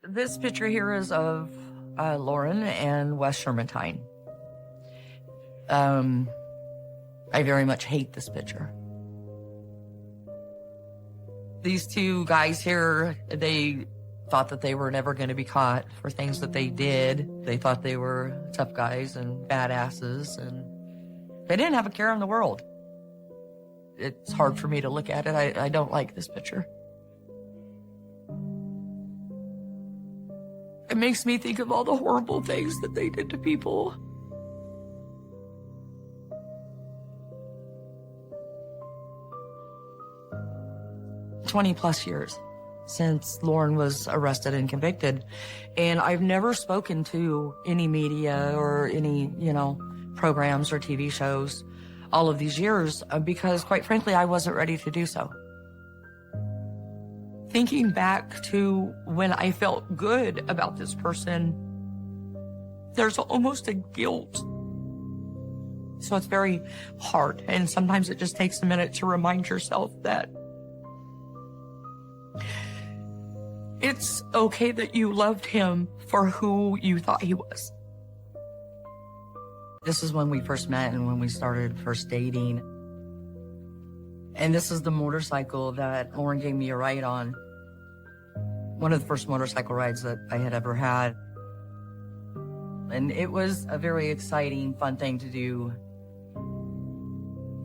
This picture here is of Lauren and Wes Shermantine. I very much hate this picture. These two guys here, they thought that they were never going to be caught for things that they did. They thought they were tough guys and badasses, and they didn't have a care in the world. It's hard for me to look at it. I don't like this picture. It makes me think of all the horrible things that they did to people. +20 years since Lauren was arrested and convicted. And I've never spoken to any media or any, programs or TV shows all of these years because, quite frankly, I wasn't ready to do so. Thinking back to when I felt good about this person, there's almost a guilt. So it's very hard. And sometimes it just takes a minute to remind yourself that it's okay that you loved him for who you thought he was. This is when we first met and when we started first dating. And this is the motorcycle that Lauren gave me a ride on. One of the first motorcycle rides that I had ever had. And it was a very exciting, fun thing to do.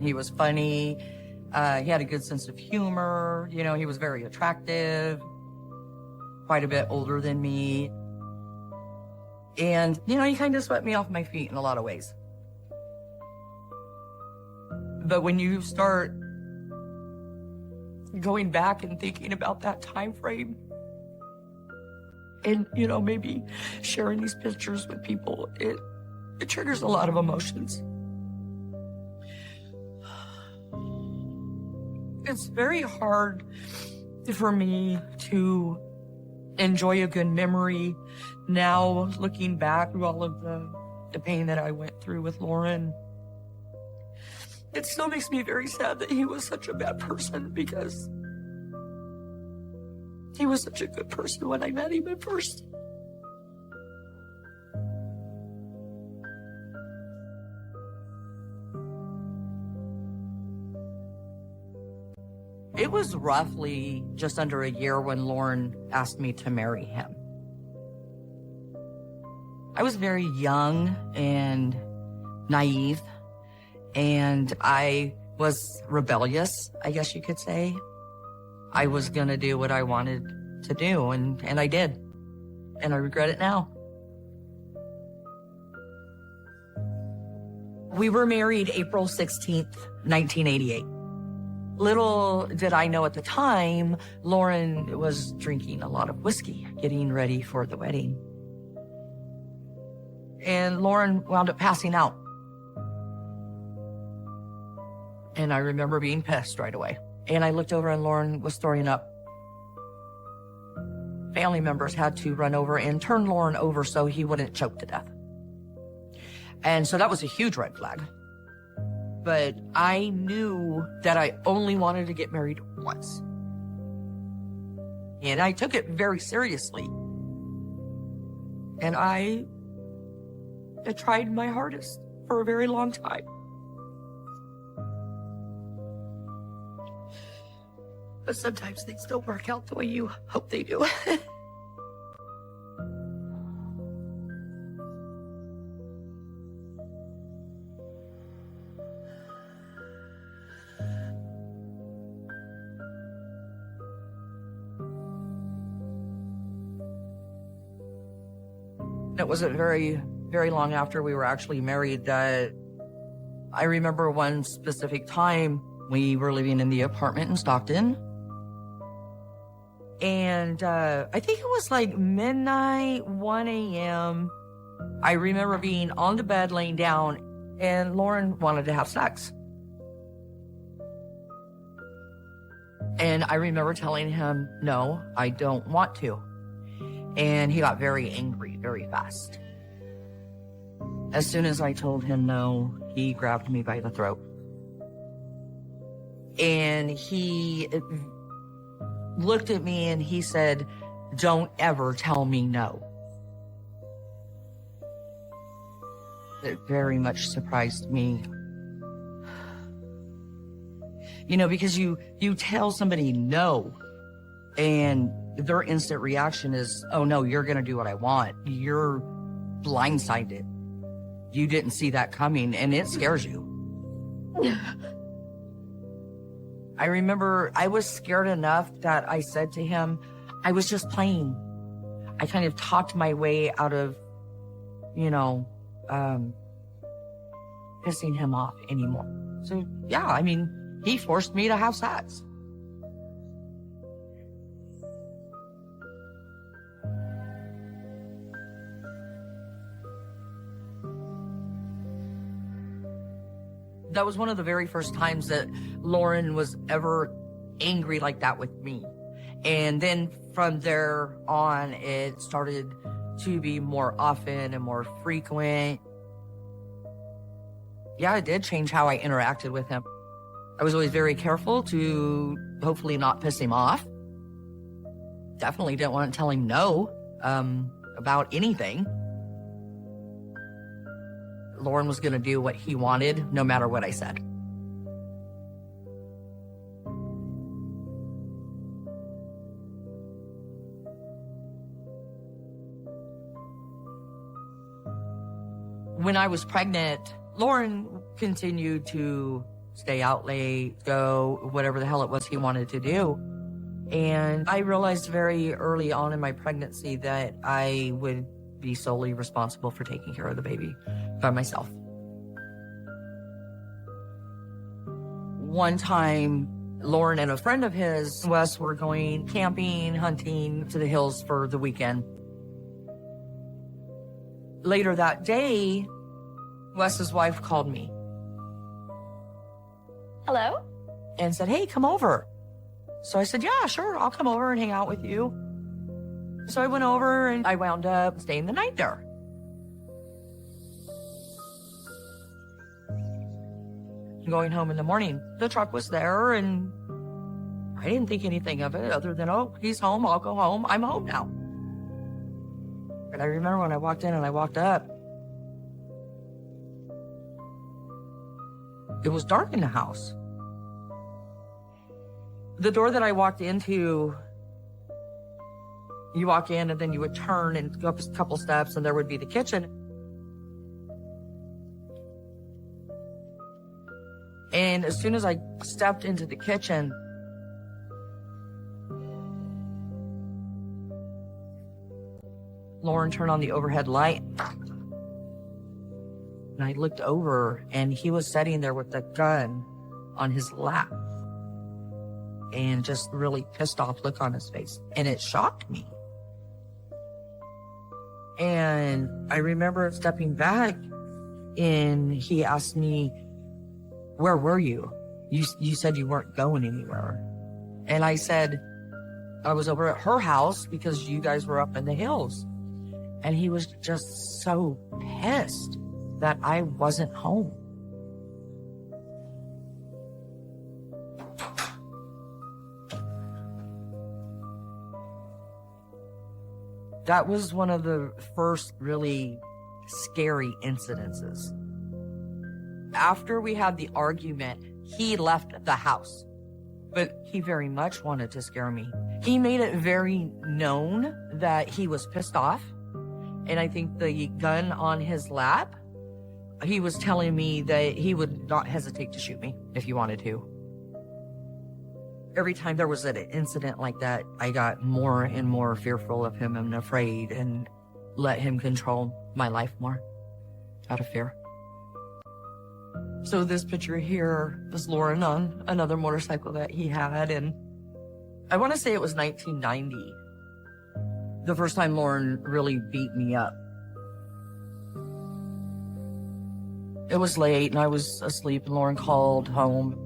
He was funny. He had a good sense of humor. He was very attractive, quite a bit older than me. And, he kind of swept me off my feet in a lot of ways. But when you start going back and thinking about that time frame, and, maybe sharing these pictures with people, it triggers a lot of emotions. It's very hard for me to enjoy a good memory now, looking back through all of the pain that I went through with Lauren. It still makes me very sad that he was such a bad person because he was such a good person when I met him at first. It was roughly just under a year when Lauren asked me to marry him. I was very young and naive, and I was rebellious, I guess you could say. I was gonna do what I wanted to do, and I did. And I regret it now. We were married April 16th, 1988. Little did I know at the time, Lauren was drinking a lot of whiskey, getting ready for the wedding. And Lauren wound up passing out. And I remember being pissed right away. And I looked over and Lauren was throwing up. Family members had to run over and turn Lauren over so he wouldn't choke to death. And so that was a huge red flag. But I knew that I only wanted to get married once. And I took it very seriously. And I tried my hardest for a very long time. But sometimes things don't work out the way you hope they do. It wasn't very long after we were actually married that I remember one specific time we were living in the apartment in Stockton. And I think it was like midnight, 1 a.m. I remember being on the bed laying down and Lauren wanted to have sex. And I remember telling him, no, I don't want to. And he got very angry very fast. As soon as I told him no, he grabbed me by the throat. And he looked at me and he said, don't ever tell me no. It very much surprised me. You know, because you tell somebody no, and their instant reaction is, oh no, you're going to do what I want. You're blindsided. You didn't see that coming, and it scares you. I remember I was scared enough that I said to him, I was just playing. I kind of talked my way out of, pissing him off anymore. So yeah, I mean, he forced me to have sex. That was one of the very first times that Lauren was ever angry like that with me. And then from there on, it started to be more often and more frequent. Yeah, it did change how I interacted with him. I was always very careful to hopefully not piss him off. Definitely didn't want to tell him no about anything. Lauren was going to do what he wanted, no matter what I said. When I was pregnant, Lauren continued to stay out late, go, whatever the hell it was he wanted to do. And I realized very early on in my pregnancy that I would be solely responsible for taking care of the baby by myself. One time, Lauren and a friend of his, Wes, were going camping, hunting to the hills for the weekend. Later that day, Wes's wife called me. Hello? And said, hey, come over. So I said, yeah, sure, I'll come over and hang out with you. So I went over and I wound up staying the night there. Going home in the morning, the truck was there and I didn't think anything of it other than, oh, he's home, I'll go home, I'm home now. And I remember when I walked in and I walked up, it was dark in the house. The door that I walked into, you walk in and then you would turn and go up a couple steps and there would be the kitchen. And as soon as I stepped into the kitchen, Lauren turned on the overhead light. And I looked over and he was sitting there with the gun on his lap. And just really pissed off look on his face. And it shocked me. And I remember stepping back and he asked me, where were you? You said you weren't going anywhere. And I said, I was over at her house because you guys were up in the hills. And he was just so pissed that I wasn't home. That was one of the first really scary incidences. After we had the argument, he left the house, but he very much wanted to scare me. He made it very known that he was pissed off. And I think the gun on his lap, he was telling me that he would not hesitate to shoot me if he wanted to. Every time there was an incident like that, I got more and more fearful of him and afraid and let him control my life more out of fear. So this picture here was Lauren on another motorcycle that he had, and I want to say it was 1990. The first time Lauren really beat me up. It was late and I was asleep and Lauren called home.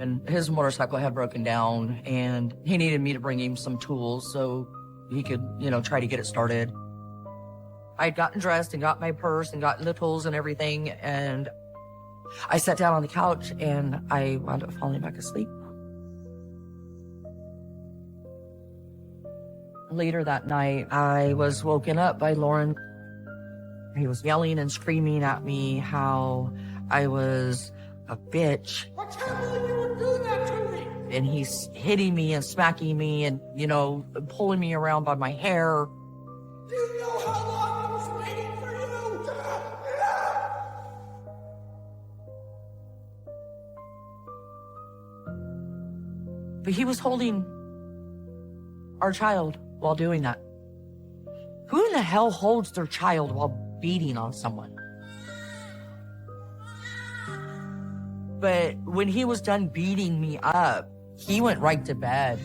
And his motorcycle had broken down and he needed me to bring him some tools so he could, try to get it started. I'd gotten dressed and got my purse and gotten the tools and everything. And I sat down on the couch and I wound up falling back asleep. Later that night, I was woken up by Lauren. He was yelling and screaming at me how I was a bitch. I can't believe you would do that to me. And he's hitting me and smacking me and, pulling me around by my hair. Do you know how long I was waiting for you? But he was holding our child while doing that. Who in the hell holds their child while beating on someone? But when he was done beating me up, he went right to bed.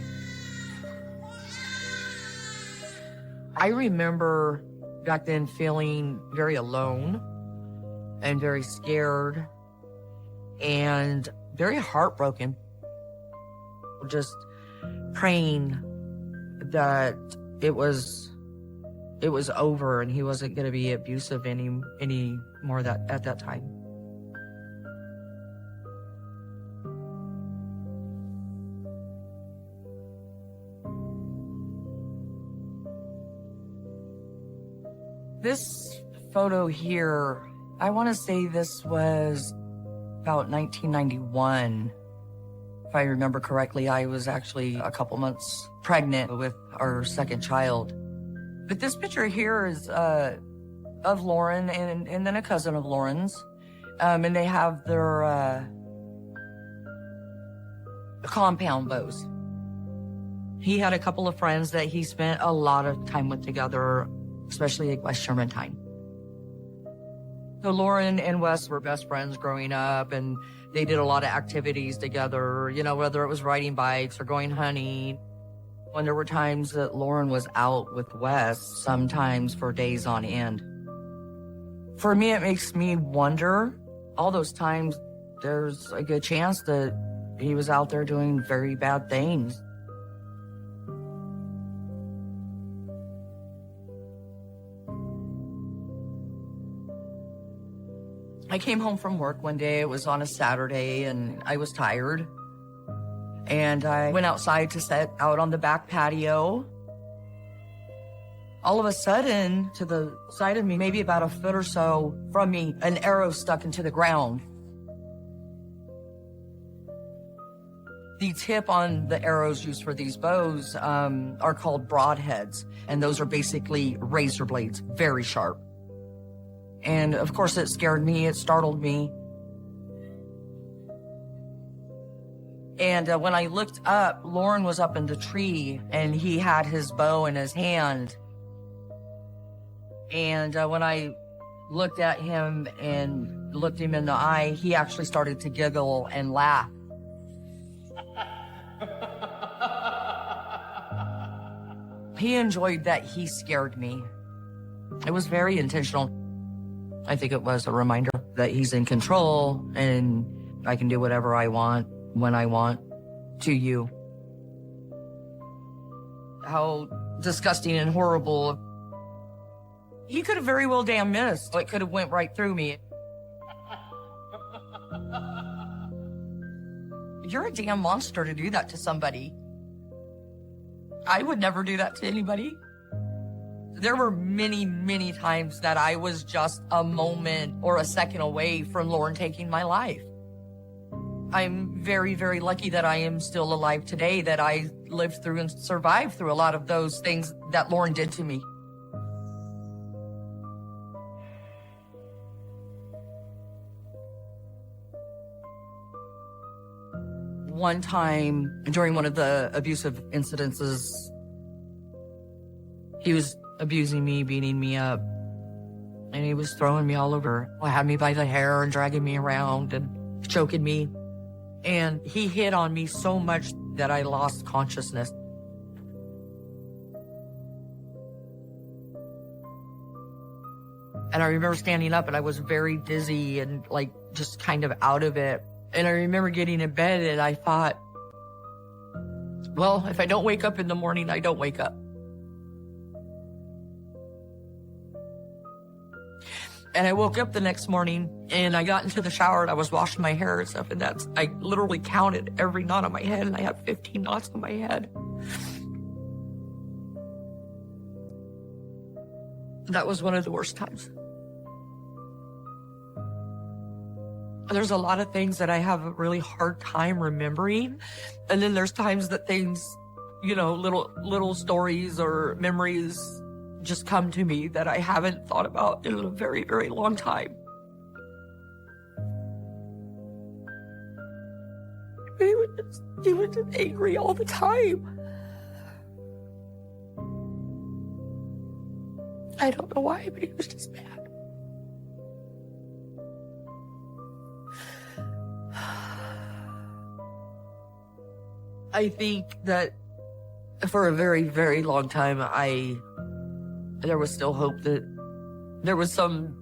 I remember back then feeling very alone and very scared and very heartbroken. Just praying that it was over and he wasn't going to be abusive any more at that time. This photo here, I want to say this was about 1991. If I remember correctly, I was actually a couple months pregnant with our second child. But this picture here is of Lauren and then a cousin of Lauren's. And they have their compound bows. He had a couple of friends that he spent a lot of time with together, especially at West Sherman. So Lauren and Wes were best friends growing up, and they did a lot of activities together, whether it was riding bikes or going hunting. When there were times that Lauren was out with Wes, sometimes for days on end. For me, it makes me wonder, all those times, there's a good chance that he was out there doing very bad things. I came home from work one day. It was on a Saturday, and I was tired. And I went outside to sit out on the back patio. All of a sudden, to the side of me, maybe about a foot or so from me, an arrow stuck into the ground. The tip on the arrows used for these bows are called broadheads, and those are basically razor blades, very sharp. And of course it scared me, it startled me. And when I looked up, Lauren was up in the tree and he had his bow in his hand. And when I looked at him and looked him in the eye, he actually started to giggle and laugh. He enjoyed that he scared me. It was very intentional. I think it was a reminder that he's in control and I can do whatever I want when I want to you. How disgusting and horrible. He could have very well damn missed. It could have went right through me. You're a damn monster to do that to somebody. I would never do that to anybody. There were many, many times that I was just a moment or a second away from Lauren taking my life. I'm very, very lucky that I am still alive today, that I lived through and survived through a lot of those things that Lauren did to me. One time during one of the abusive incidences, he was abusing me, beating me up, and he was throwing me all over. He had me by the hair and dragging me around and choking me. And he hit on me so much that I lost consciousness. And I remember standing up and I was very dizzy and just kind of out of it. And I remember getting in bed and I thought, well, if I don't wake up in the morning, I don't wake up. And I woke up the next morning and I got into the shower and I was washing my hair and stuff. And I literally counted every knot on my head and I had 15 knots on my head. That was one of the worst times. There's a lot of things that I have a really hard time remembering. And then there's times that things, little stories or memories just come to me that I haven't thought about in a very, very long time. He was just angry all the time. I don't know why, but he was just mad. I think that for a very, very long time, there was still hope that there was some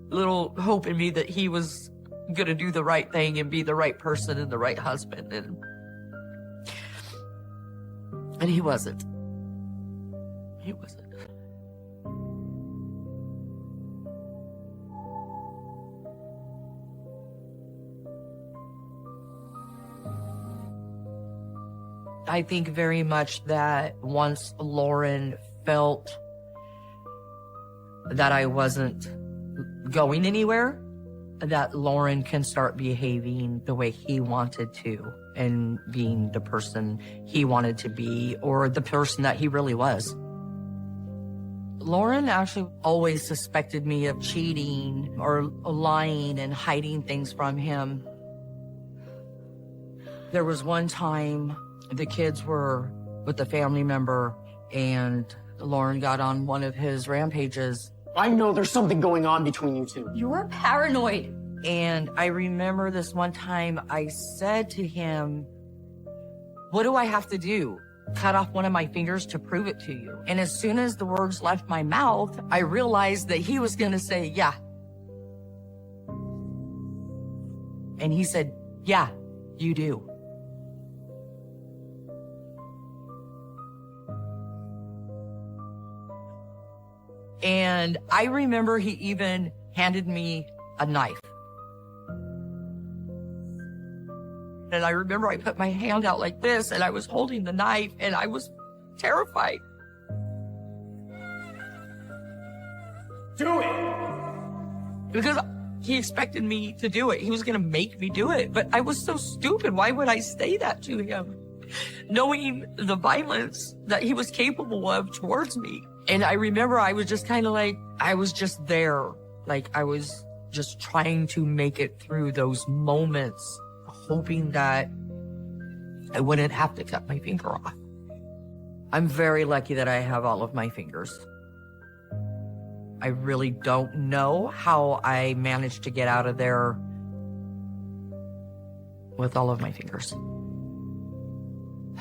little hope in me that he was going to do the right thing and be the right person and the right husband. And he wasn't. He wasn't. I think very much that once Lauren felt that I wasn't going anywhere, that Lauren can start behaving the way he wanted to and being the person he wanted to be or the person that he really was. Lauren actually always suspected me of cheating or lying and hiding things from him. There was one time the kids were with a family member and Lauren got on one of his rampages. I know there's something going on between you two. You're paranoid. And I remember this one time I said to him, what do I have to do? Cut off one of my fingers to prove it to you. And as soon as the words left my mouth, I realized that he was going to say, yeah. And he said, yeah, you do. And I remember he even handed me a knife. And I remember I put my hand out like this and I was holding the knife and I was terrified. Do it! Because he expected me to do it. He was going to make me do it. But I was so stupid. Why would I say that to him? Knowing the violence that he was capable of towards me. And I remember I was just kind of like, I was just there. Like I was just trying to make it through those moments, hoping that I wouldn't have to cut my finger off. I'm very lucky that I have all of my fingers. I really don't know how I managed to get out of there with all of my fingers.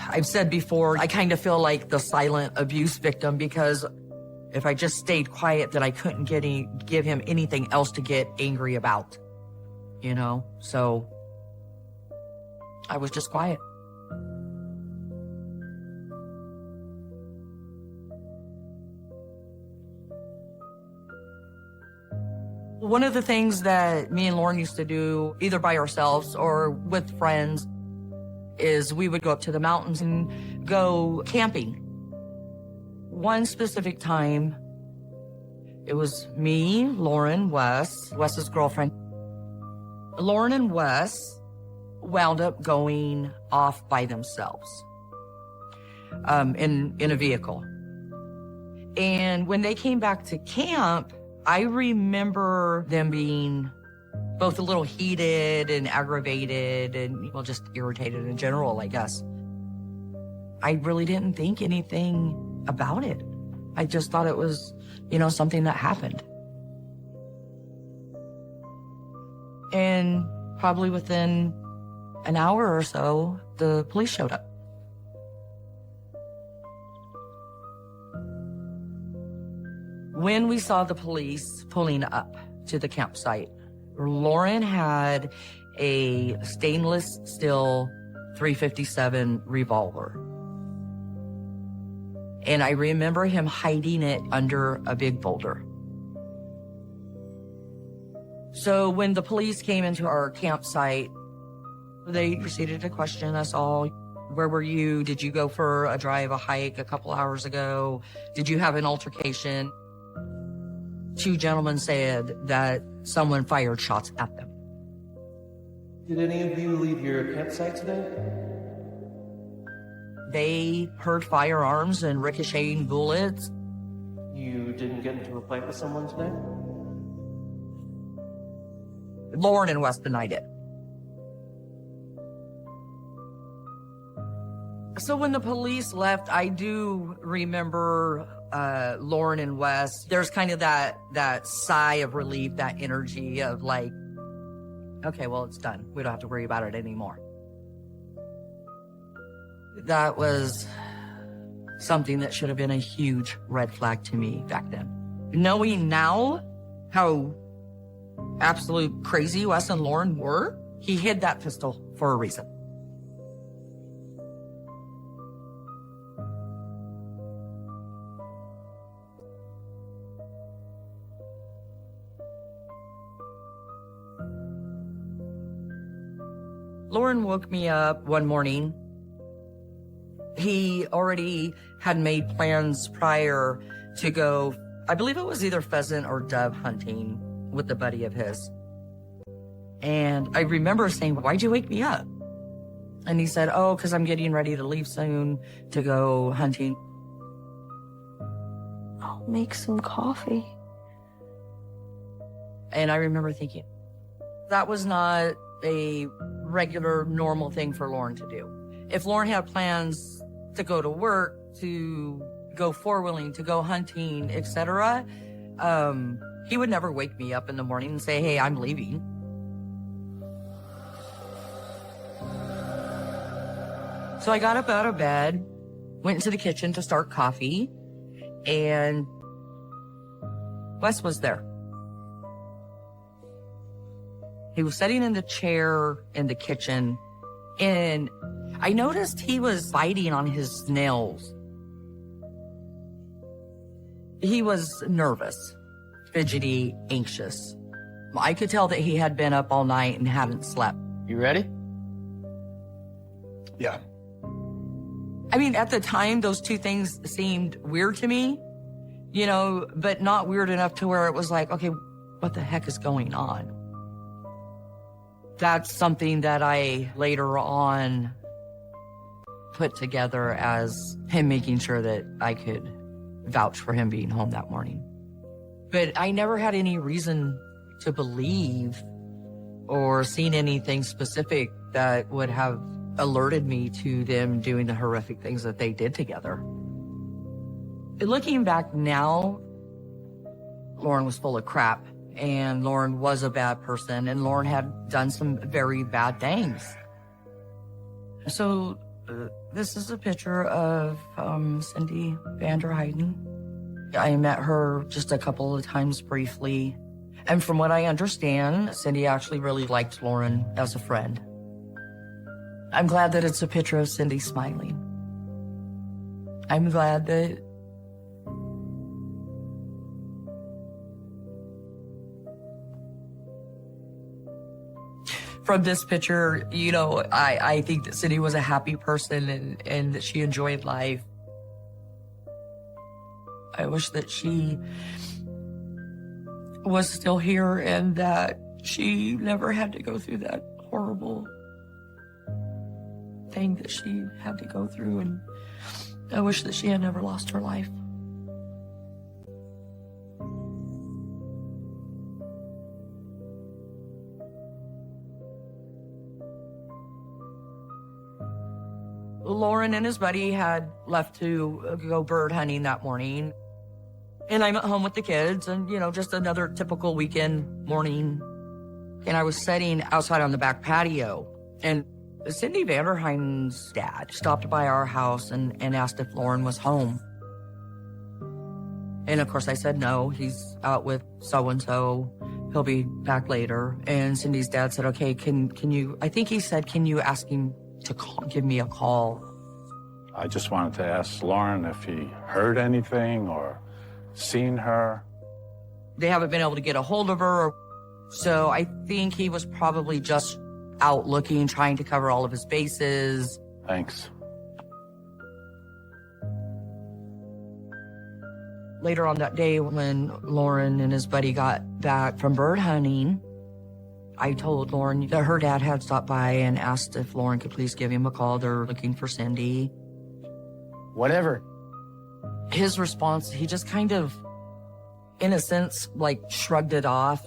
I've said before, I kind of feel like the silent abuse victim because if I just stayed quiet, then I couldn't give him anything else to get angry about, So I was just quiet. One of the things that me and Lauren used to do, either by ourselves or with friends, is we would go up to the mountains and go camping. One specific time, it was me, Lauren, Wes's girlfriend. Lauren and Wes wound up going off by themselves in a vehicle. And when they came back to camp, I remember them being both a little heated and aggravated and, just irritated in general, I guess. I really didn't think anything about it. I just thought it was, something that happened. And probably within an hour or so, the police showed up. When we saw the police pulling up to the campsite, Lauren had a stainless steel .357 revolver. And I remember him hiding it under a big boulder. So when the police came into our campsite, they proceeded to question us all. Where were you? Did you go for a hike a couple hours ago? Did you have an altercation? two gentlemen said that someone fired shots at them. Did any of you leave your campsite today? They heard firearms and ricocheting bullets. You didn't get into a fight with someone today? Lauren and Wes denied it. So when the police left, I do remember Lauren and Wes. There's kind of that sigh of relief, that energy of like, okay, well, it's done. We don't have to worry about it anymore. That was something that should have been a huge red flag to me back then. Knowing now how absolute crazy Wes and Lauren were, he hid that pistol for a reason. Lauren woke me up one morning. He already had made plans prior to go, I believe it was either pheasant or dove hunting with a buddy of his. And I remember saying, why'd you wake me up? And he said, oh, because I'm getting ready to leave soon to go hunting. I'll make some coffee. And I remember thinking, that was not a regular, normal thing for Lauren to do. If Lauren had plans to go to work, to go four-wheeling, to go hunting, etc., he would never wake me up in the morning and say, hey, I'm leaving. So I got up out of bed, went into the kitchen to start coffee, and Wes was there. He was sitting in the chair in the kitchen, and I noticed he was biting on his nails. He was nervous, fidgety, anxious. I could tell that he had been up all night and hadn't slept. You ready? Yeah. I mean, at the time, those two things seemed weird to me, you know, but not weird enough to where it was like, okay, what the heck is going on? That's something that I later on put together as him making sure that I could vouch for him being home that morning. But I never had any reason to believe or seen anything specific that would have alerted me to them doing the horrific things that they did together. Looking back now, Lauren was full of crap, and Lauren was a bad person, and Lauren had done some very bad things. So this is a picture of Cindy Vanderheiden. I met her just a couple of times briefly. And from what I understand, Cindy actually really liked Lauren as a friend. I'm glad that it's a picture of Cindy smiling. I'm glad that from this picture, you know, I think that Cindy was a happy person and that she enjoyed life. I wish that she was still here and that she never had to go through that horrible thing that she had to go through, and I wish that she had never lost her life. Lauren and his buddy had left to go bird hunting that morning. And I'm at home with the kids and, you know, just another typical weekend morning. And I was sitting outside on the back patio, and Cindy Vanderheiden's dad stopped by our house and asked if Lauren was home. And of course I said no, he's out with so-and-so. He'll be back later. And Cindy's dad said, okay, can you, I think he said, can you ask him to give me a call? I just wanted to ask Lauren if he heard anything or seen her. They haven't been able to get a hold of her. So I think he was probably just out looking, trying to cover all of his bases. Thanks. Later on that day, when Lauren and his buddy got back from bird hunting, I told Lauren that her dad had stopped by and asked if Lauren could please give him a call. They're looking for Cindy. Whatever. His response, he just kind of, in a sense, like shrugged it off.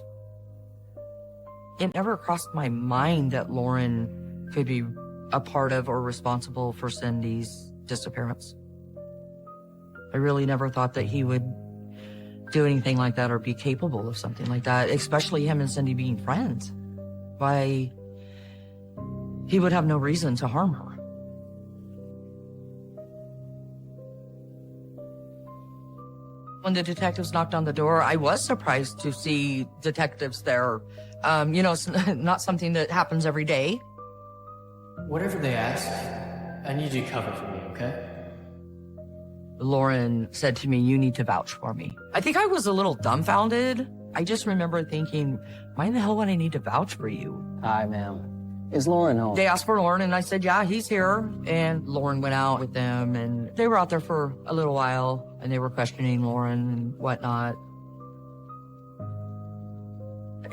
It never crossed my mind that Lauren could be a part of or responsible for Cindy's disappearance. I really never thought that he would do anything like that or be capable of something like that, especially him and Cindy being friends. Why, he would have no reason to harm her. When the detectives knocked on the door, I was surprised to see detectives there. It's not something that happens every day. Whatever they ask, I need you to cover for me, okay? Lauren said to me, "You need to vouch for me." I think I was a little dumbfounded. I just remember thinking, why in the hell would I need to vouch for you? Hi, ma'am. Is Lauren home? They asked for Lauren, and I said, yeah, he's here. And Lauren went out with them, and they were out there for a little while, and they were questioning Lauren and whatnot.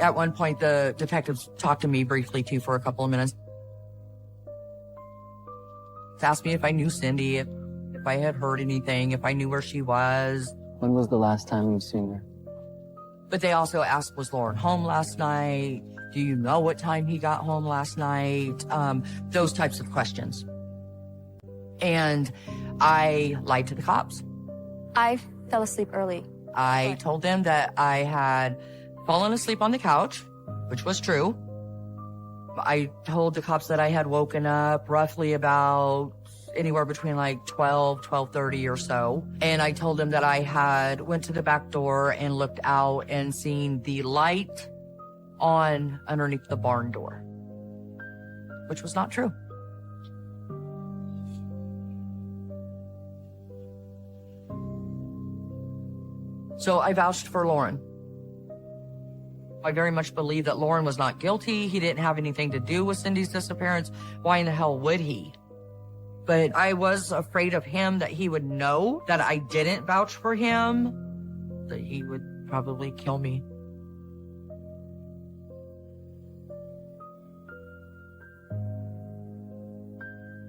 At one point, the detectives talked to me briefly, too, for a couple of minutes. They asked me if I knew Cindy, if I had heard anything, if I knew where she was. When was the last time you've seen her? But they also asked, was Lauren home last night? Do you know what time he got home last night? Those types of questions. And I lied to the cops. I fell asleep early. I told them that I had fallen asleep on the couch, which was true. I told the cops that I had woken up roughly about anywhere between like 12:30 or so. And I told them that I had went to the back door and looked out and seen the light on underneath the barn door, which was not true. So I vouched for Lauren. I very much believe that Lauren was not guilty. He didn't have anything to do with Cindy's disappearance. Why in the hell would he? But I was afraid of him, that he would know that I didn't vouch for him, that he would probably kill me.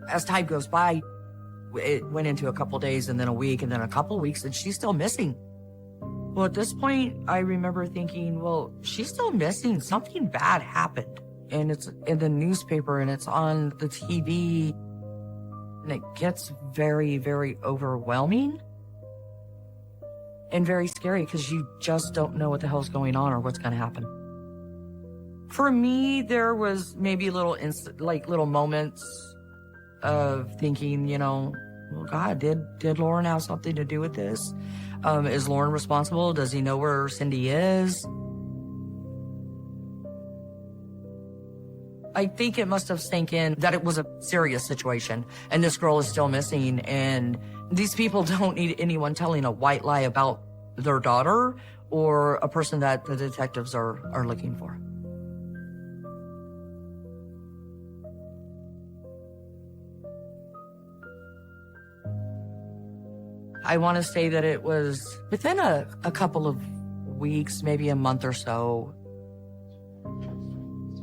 As time goes by, it went into a couple days and then a week and then a couple weeks, and she's still missing. Well, at this point, I remember thinking, well, she's still missing. Something bad happened. And it's in the newspaper and it's on the TV. And it gets very, very overwhelming and very scary because you just don't know what the hell's going on or what's going to happen. For me, there was maybe little moments of thinking, well, God, did Lauren have something to do with this? Is Lauren responsible? Does he know where Cindy is? I think it must have sank in that it was a serious situation and this girl is still missing, and these people don't need anyone telling a white lie about their daughter or a person that the detectives are looking for. I want to say that it was within a couple of weeks, maybe a month or so.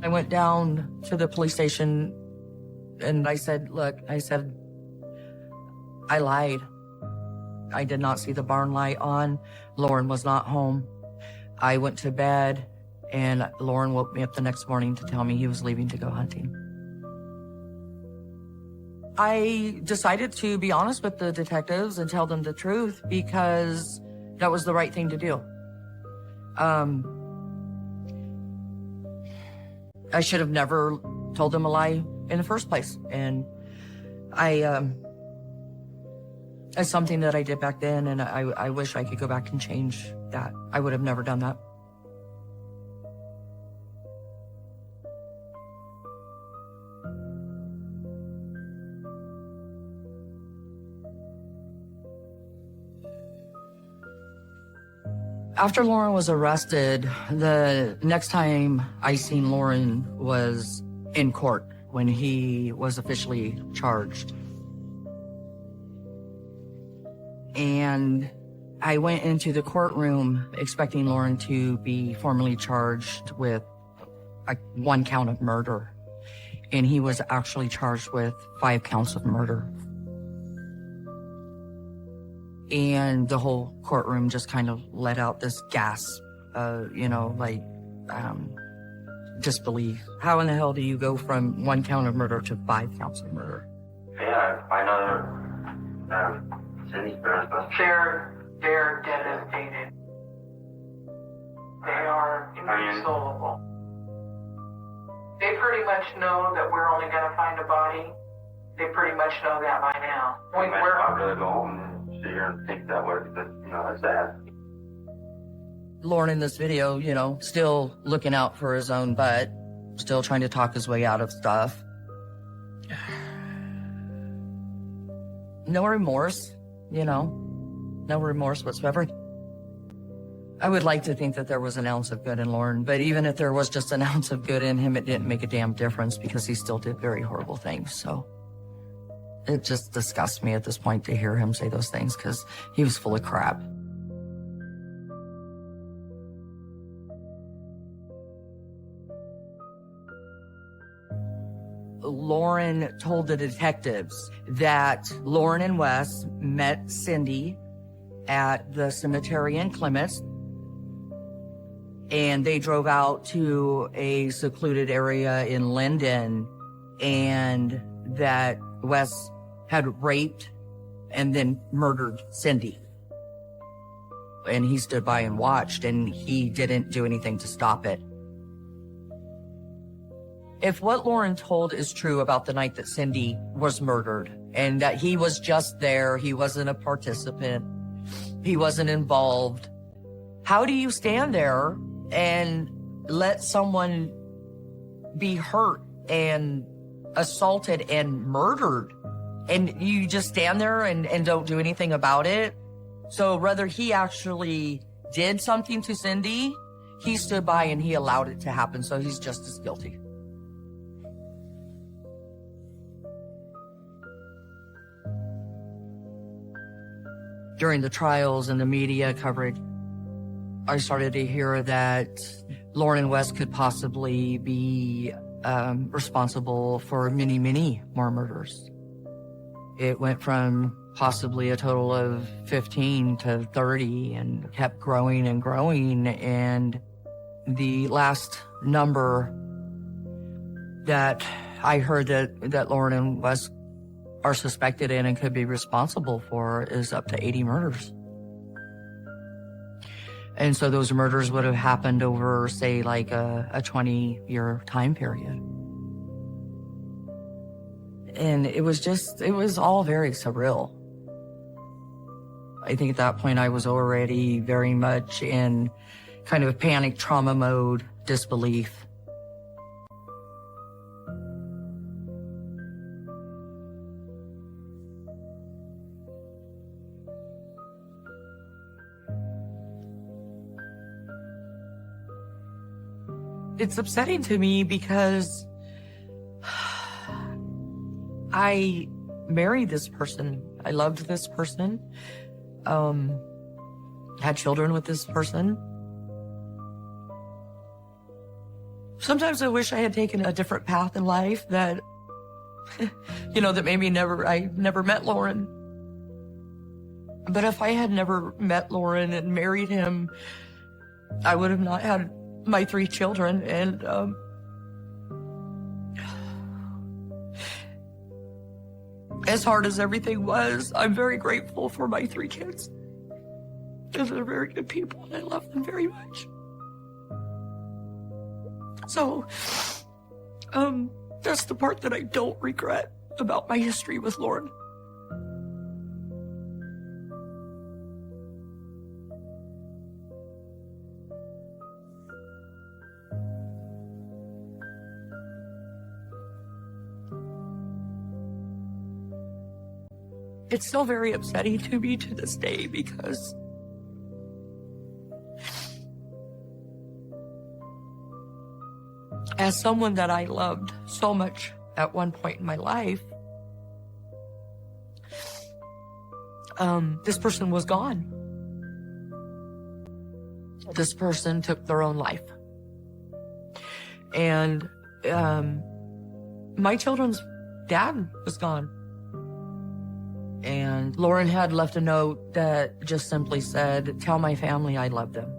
I went down to the police station and I said, look, I lied. I did not see the barn light on. Lauren was not home. I went to bed and Lauren woke me up the next morning to tell me he was leaving to go hunting. I decided to be honest with the detectives and tell them the truth because that was the right thing to do. I should have never told them a lie in the first place. And it's something that I did back then, and I wish I could go back and change that. I would have never done that. After Lauren was arrested, the next time I seen Lauren was in court when he was officially charged. And I went into the courtroom expecting Lauren to be formally charged with one count of murder. And he was actually charged with 5 counts of murder. And the whole courtroom just kind of let out this gasp, disbelief. How in the hell do you go from 1 count of murder to 5 counts of murder? Yeah, I know Cindy's parents, but They're devastated. They are inconsolable. They pretty much know that we're only going to find a body. They pretty much know that by now. I might not really go home and sit here and think that way because, it's sad. Lauren in this video, still looking out for his own butt, still trying to talk his way out of stuff. No remorse, no remorse whatsoever. I would like to think that there was an ounce of good in Lauren, but even if there was just an ounce of good in him, it didn't make a damn difference because he still did very horrible things. So it just disgusts me at this point to hear him say those things because he was full of crap. Lauren told the detectives that Lauren and Wes met Cindy at the cemetery in Clements, and they drove out to a secluded area in Linden, and that Wes had raped and then murdered Cindy. And he stood by and watched, and he didn't do anything to stop it. If what Lauren told is true about the night that Cindy was murdered and that he was just there, he wasn't a participant, he wasn't involved, how do you stand there and let someone be hurt and assaulted and murdered and you just stand there and don't do anything about it? So whether he actually did something to Cindy, he stood by and he allowed it to happen, so he's just as guilty. During the trials and the media coverage, I started to hear that Lauren and Wes could possibly be responsible for many, many more murders. It went from possibly a total of 15 to 30 and kept growing and growing. And the last number that I heard that Lauren and Wes are suspected in and could be responsible for is up to 80 murders. And so those murders would have happened over, say, like a 20-year time period. And it was all very surreal. I think at that point I was already very much in kind of panic trauma mode, disbelief. It's upsetting to me because I married this person. I loved this person. Had children with this person. Sometimes I wish I had taken a different path in life that, that maybe I never met Lauren. But if I had never met Lauren and married him, I would have not had my 3 children, and as hard as everything was, I'm very grateful for my 3 kids because they're very good people and I love them very much. So that's the part that I don't regret about my history with Lauren. It's still very upsetting to me to this day because as someone that I loved so much at one point in my life, this person was gone. this person took their own life. And my children's dad was gone. And Lauren had left a note that just simply said, "Tell my family I love them."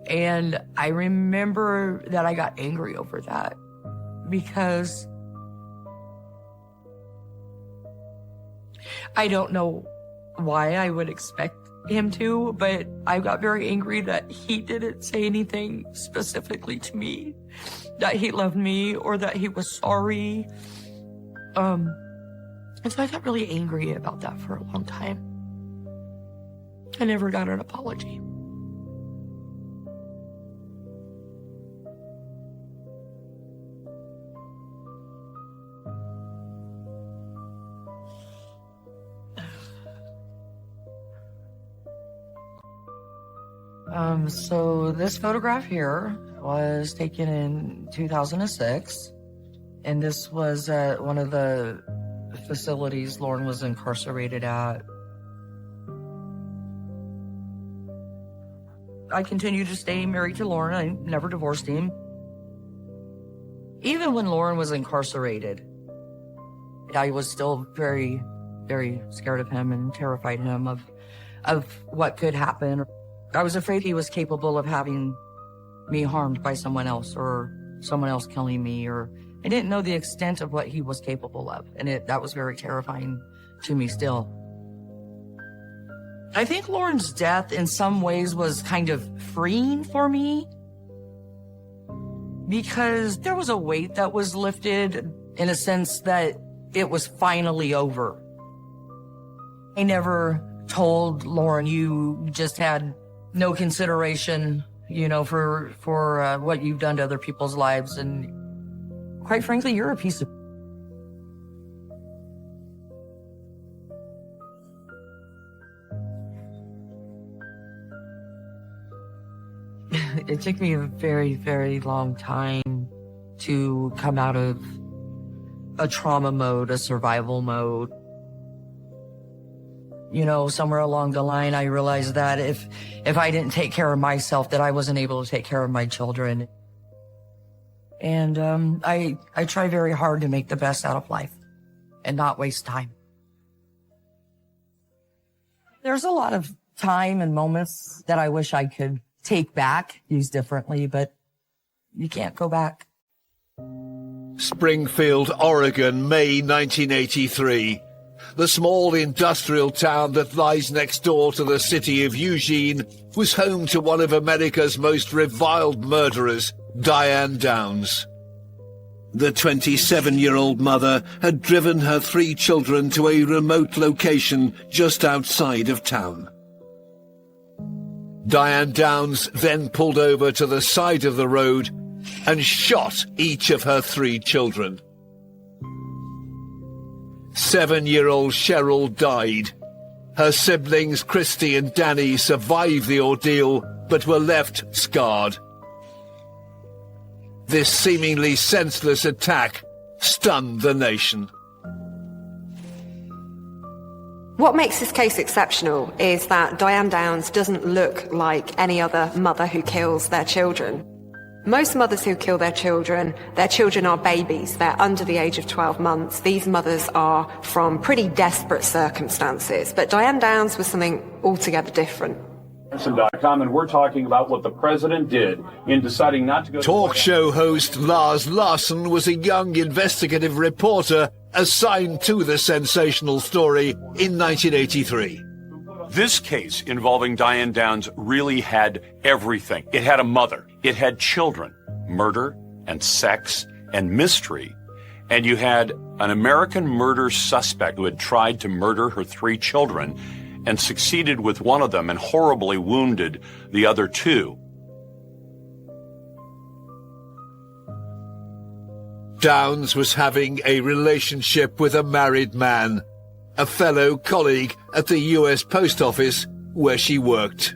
And I remember that I got angry over that because I don't know why I would expect him to, but I got very angry that he didn't say anything specifically to me, that he loved me or that he was sorry. And so I got really angry about that for a long time. I never got an apology. So this photograph here was taken in 2006, and this was at one of the facilities Lauren was incarcerated at. I continued to stay married to Lauren. I never divorced him. Even when Lauren was incarcerated, I was still very, very scared of him and terrified him of what could happen. I was afraid he was capable of having me harmed by someone else or someone else killing me, or I didn't know the extent of what he was capable of. And that was very terrifying to me still. I think Lauren's death in some ways was kind of freeing for me because there was a weight that was lifted in a sense that it was finally over. I never told Lauren, "You just had no consideration, for what you've done to other people's lives. And quite frankly, you're a piece of..." It took me a very, very long time to come out of a trauma mode, a survival mode. Somewhere along the line, I realized that if I didn't take care of myself, that I wasn't able to take care of my children. And I try very hard to make the best out of life and not waste time. There's a lot of time and moments that I wish I could take back, use differently, but you can't go back. Springfield, Oregon, May 1983. The small industrial town that lies next door to the city of Eugene was home to one of America's most reviled murderers, Diane Downs. The 27-year-old mother had driven her 3 children to a remote location just outside of town. Diane Downs then pulled over to the side of the road and shot each of her 3 children. 7-year-old Cheryl died. Her siblings Christy and Danny survived the ordeal, but were left scarred. This seemingly senseless attack stunned the nation. What makes this case exceptional is that Diane Downs doesn't look like any other mother who kills their children. Most mothers who kill their children are babies. They're under the age of 12 months. These mothers are from pretty desperate circumstances. But Diane Downs was something altogether different. And we're talking about what the president did in deciding not to go... Talk show host Lars Larson was a young investigative reporter assigned to the sensational story in 1983. This case involving Diane Downs really had everything. It had a mother. It had children, murder and sex and mystery. And you had an American murder suspect who had tried to murder her 3 children and succeeded with one of them and horribly wounded the other 2. Downs was having a relationship with a married man, a fellow colleague at the US Post Office where she worked.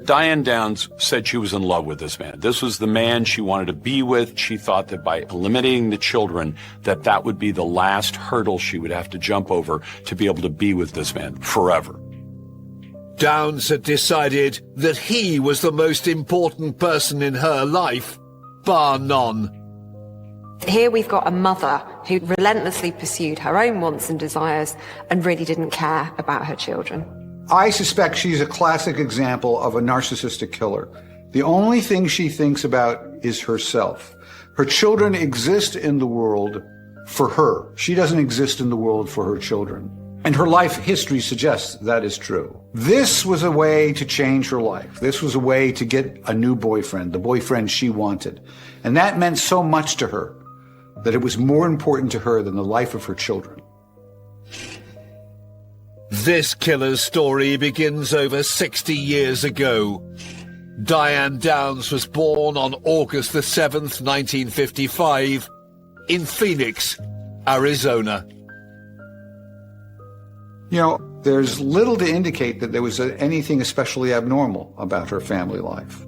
Diane Downs said she was in love with this man. This was the man she wanted to be with. She thought that by eliminating the children, that would be the last hurdle she would have to jump over to be able to be with this man forever. Downs had decided that he was the most important person in her life, bar none. Here we've got a mother who relentlessly pursued her own wants and desires and really didn't care about her children. I suspect she's a classic example of a narcissistic killer. The only thing she thinks about is herself. Her children exist in the world for her. She doesn't exist in the world for her children. And her life history suggests that is true. This was a way to change her life. This was a way to get a new boyfriend, the boyfriend she wanted. And that meant so much to her that it was more important to her than the life of her children. This killer's story begins over 60 years ago. Diane Downs was born on August the 7th, 1955, in Phoenix, Arizona. You know, there's little to indicate that there was anything especially abnormal about her family life.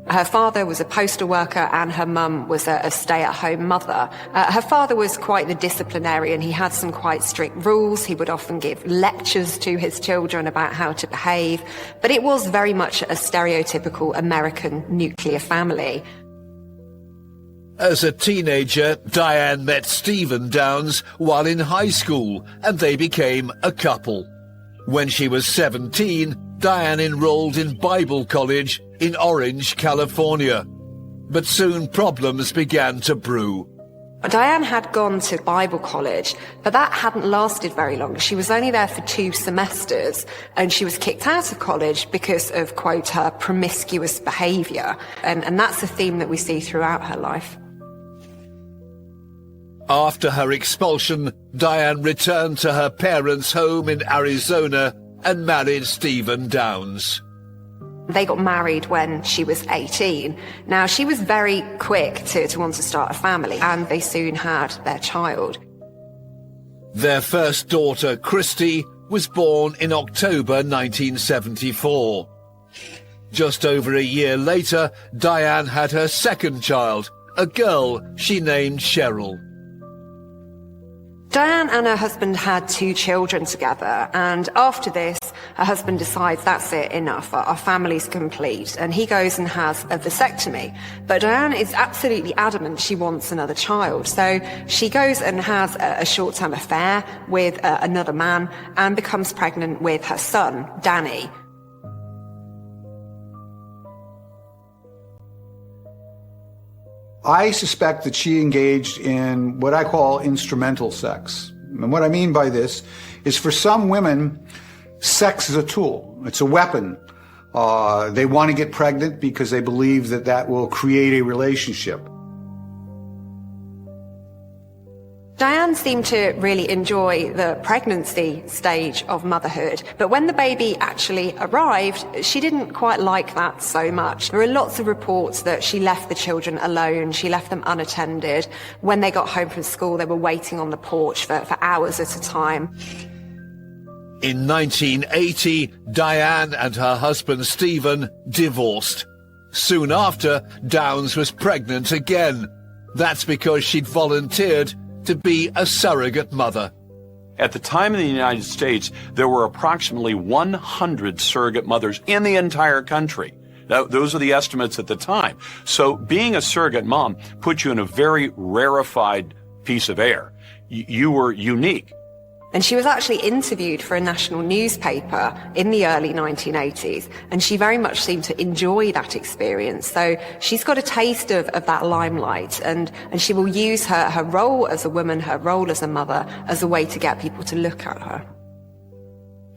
Her father was a postal worker and her mum was a stay-at-home mother. Her father was quite the disciplinarian. He had some quite strict rules. He would often give lectures to his children about how to behave. But it was very much a stereotypical American nuclear family. As a teenager, Diane met Stephen Downs while in high school, and they became a couple. When she was 17, Diane enrolled in Bible college in Orange, California. But soon problems began to brew. Diane had gone to Bible college, but that hadn't lasted very long. She was only there for 2 semesters, and she was kicked out of college because of, quote, her promiscuous behaviour. And that's a theme that we see throughout her life. After her expulsion, Diane returned to her parents' home in Arizona and married Stephen Downs. They got married when she was 18. Now, she was very quick to want to start a family, and they soon had their child. Their first daughter, Christy, was born in October 1974. Just over a year later, Diane had her second child, a girl she named Cheryl. Diane and her husband had 2 children together, and after this, her husband decides that's it, enough, our family's complete, and he goes and has a vasectomy. But Diane is absolutely adamant she wants another child, so she goes and has a short-term affair with another man and becomes pregnant with her son, Danny. I suspect that she engaged in what I call instrumental sex. And what I mean by this is, for some women, sex is a tool. It's a weapon. They want to get pregnant because they believe that that will create a relationship. Diane seemed to really enjoy the pregnancy stage of motherhood, but when the baby actually arrived, she didn't quite like that so much. There are lots of reports that she left the children alone, she left them unattended. When they got home from school, they were waiting on the porch for hours at a time. In 1980, Diane and her husband Stephen divorced. Soon after, Downs was pregnant again. That's because she'd volunteered to be a surrogate mother. At the time in the United States, there were approximately 100 surrogate mothers in the entire country. Now, those are the estimates at the time. So being a surrogate mom put you in a very rarefied piece of air. You were unique. And she was actually interviewed for a national newspaper in the early 1980s, and she very much seemed to enjoy that experience. So she's got a taste of that limelight, and she will use her role as a woman, her role as a mother, as a way to get people to look at her.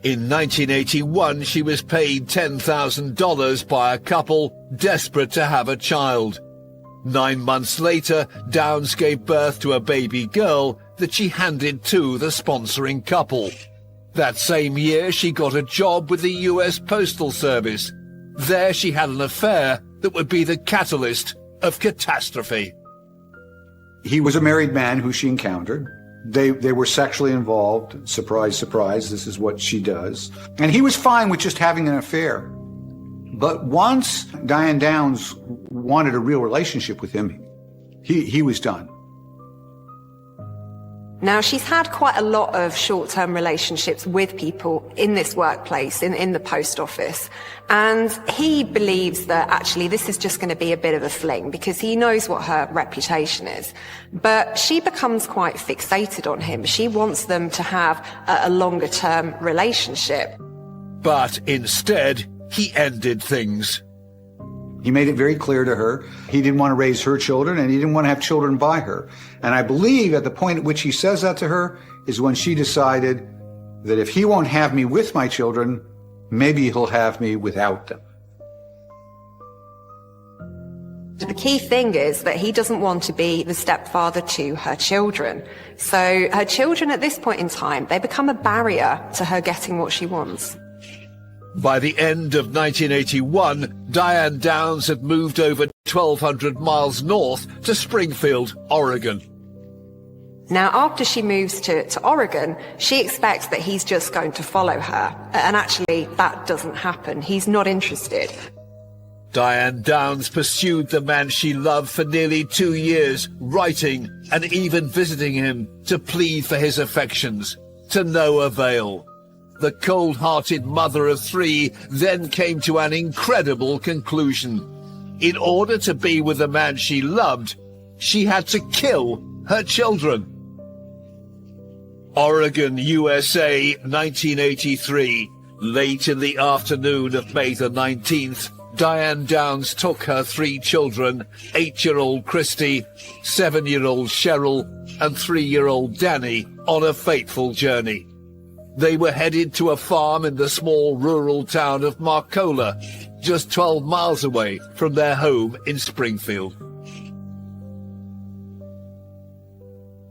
In 1981, she was paid $10,000 by a couple desperate to have a child. 9 months later, Downs gave birth to a baby girl that she handed to the sponsoring couple. That same year, she got a job with the US Postal Service. There she had an affair that would be the catalyst of catastrophe. He was a married man who she encountered. They were sexually involved. Surprise, surprise, this is what she does. And he was fine with just having an affair. But once Diane Downs wanted a real relationship with him, he was done. Now, she's had quite a lot of short-term relationships with people in this workplace, in the post office. And he believes that actually this is just going to be a bit of a fling because he knows what her reputation is. But she becomes quite fixated on him. She wants them to have a longer-term relationship. But instead, he ended things. He made it very clear to her he didn't want to raise her children and he didn't want to have children by her. And I believe at the point at which he says that to her is when she decided that if he won't have me with my children, maybe he'll have me without them. The key thing is that he doesn't want to be the stepfather to her children. So her children at this point in time, they become a barrier to her getting what she wants. By the end of 1981, Diane Downs had moved over 1,200 miles north to Springfield, Oregon. Now, after she moves to Oregon, she expects that he's just going to follow her. And actually, that doesn't happen. He's not interested. Diane Downs pursued the man she loved for nearly 2 years, writing and even visiting him to plead for his affections, to no avail. The cold-hearted mother of 3 then came to an incredible conclusion. In order to be with the man she loved, she had to kill her children. Oregon, USA, 1983. Late in the afternoon of May the 19th, Diane Downs took her 3 children, 8-year-old Christy, 7-year-old Cheryl, and 3-year-old Danny, on a fateful journey. They were headed to a farm in the small rural town of Marcola, just 12 miles away from their home in Springfield.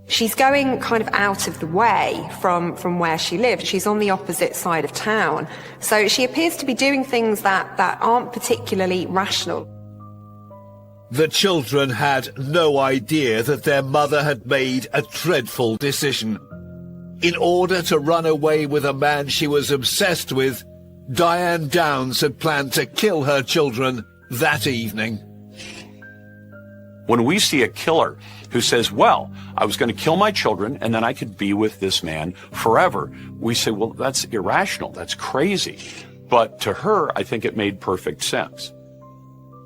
She's going kind of out of the way from where she lived. She's on the opposite side of town. So she appears to be doing things that aren't particularly rational. The children had no idea that their mother had made a dreadful decision. In order to run away with a man she was obsessed with, Diane Downs had planned to kill her children that evening. When we see a killer who says, well, I was going to kill my children and then I could be with this man forever, we say, well, that's irrational, that's crazy. But to her, I think it made perfect sense.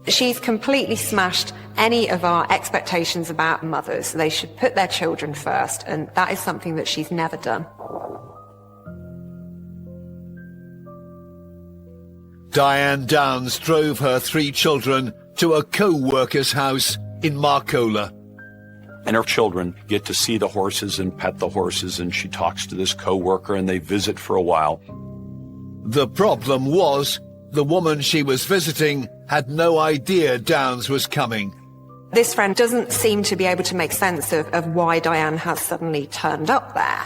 She's completely smashed any of our expectations about mothers. They should put their children first, and that is something that she's never done. Diane Downs drove her 3 children to a co-worker's house in Marcola. And her children get to see the horses and pet the horses, and she talks to this co-worker and they visit for a while. The problem was, the woman she was visiting had no idea Downs was coming. This friend doesn't seem to be able to make sense of why Diane has suddenly turned up there.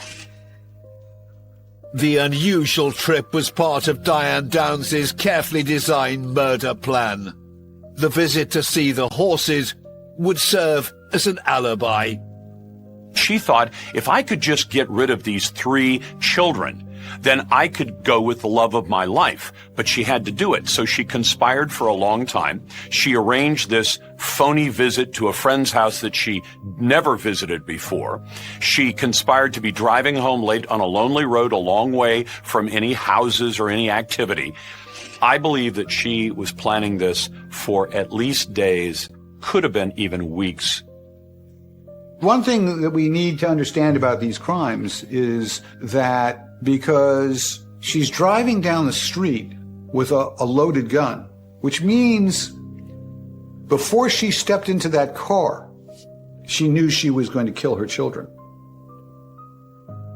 The unusual trip was part of Diane Downs's carefully designed murder plan. The visit to see the horses would serve as an alibi. She thought, if I could just get rid of these 3 children, then I could go with the love of my life. But she had to do it. So she conspired for a long time. She arranged this phony visit to a friend's house that she never visited before. She conspired to be driving home late on a lonely road a long way from any houses or any activity. I believe that she was planning this for at least days, could have been even weeks. One thing that we need to understand about these crimes is that because she's driving down the street with a loaded gun, which means before she stepped into that car, she knew she was going to kill her children.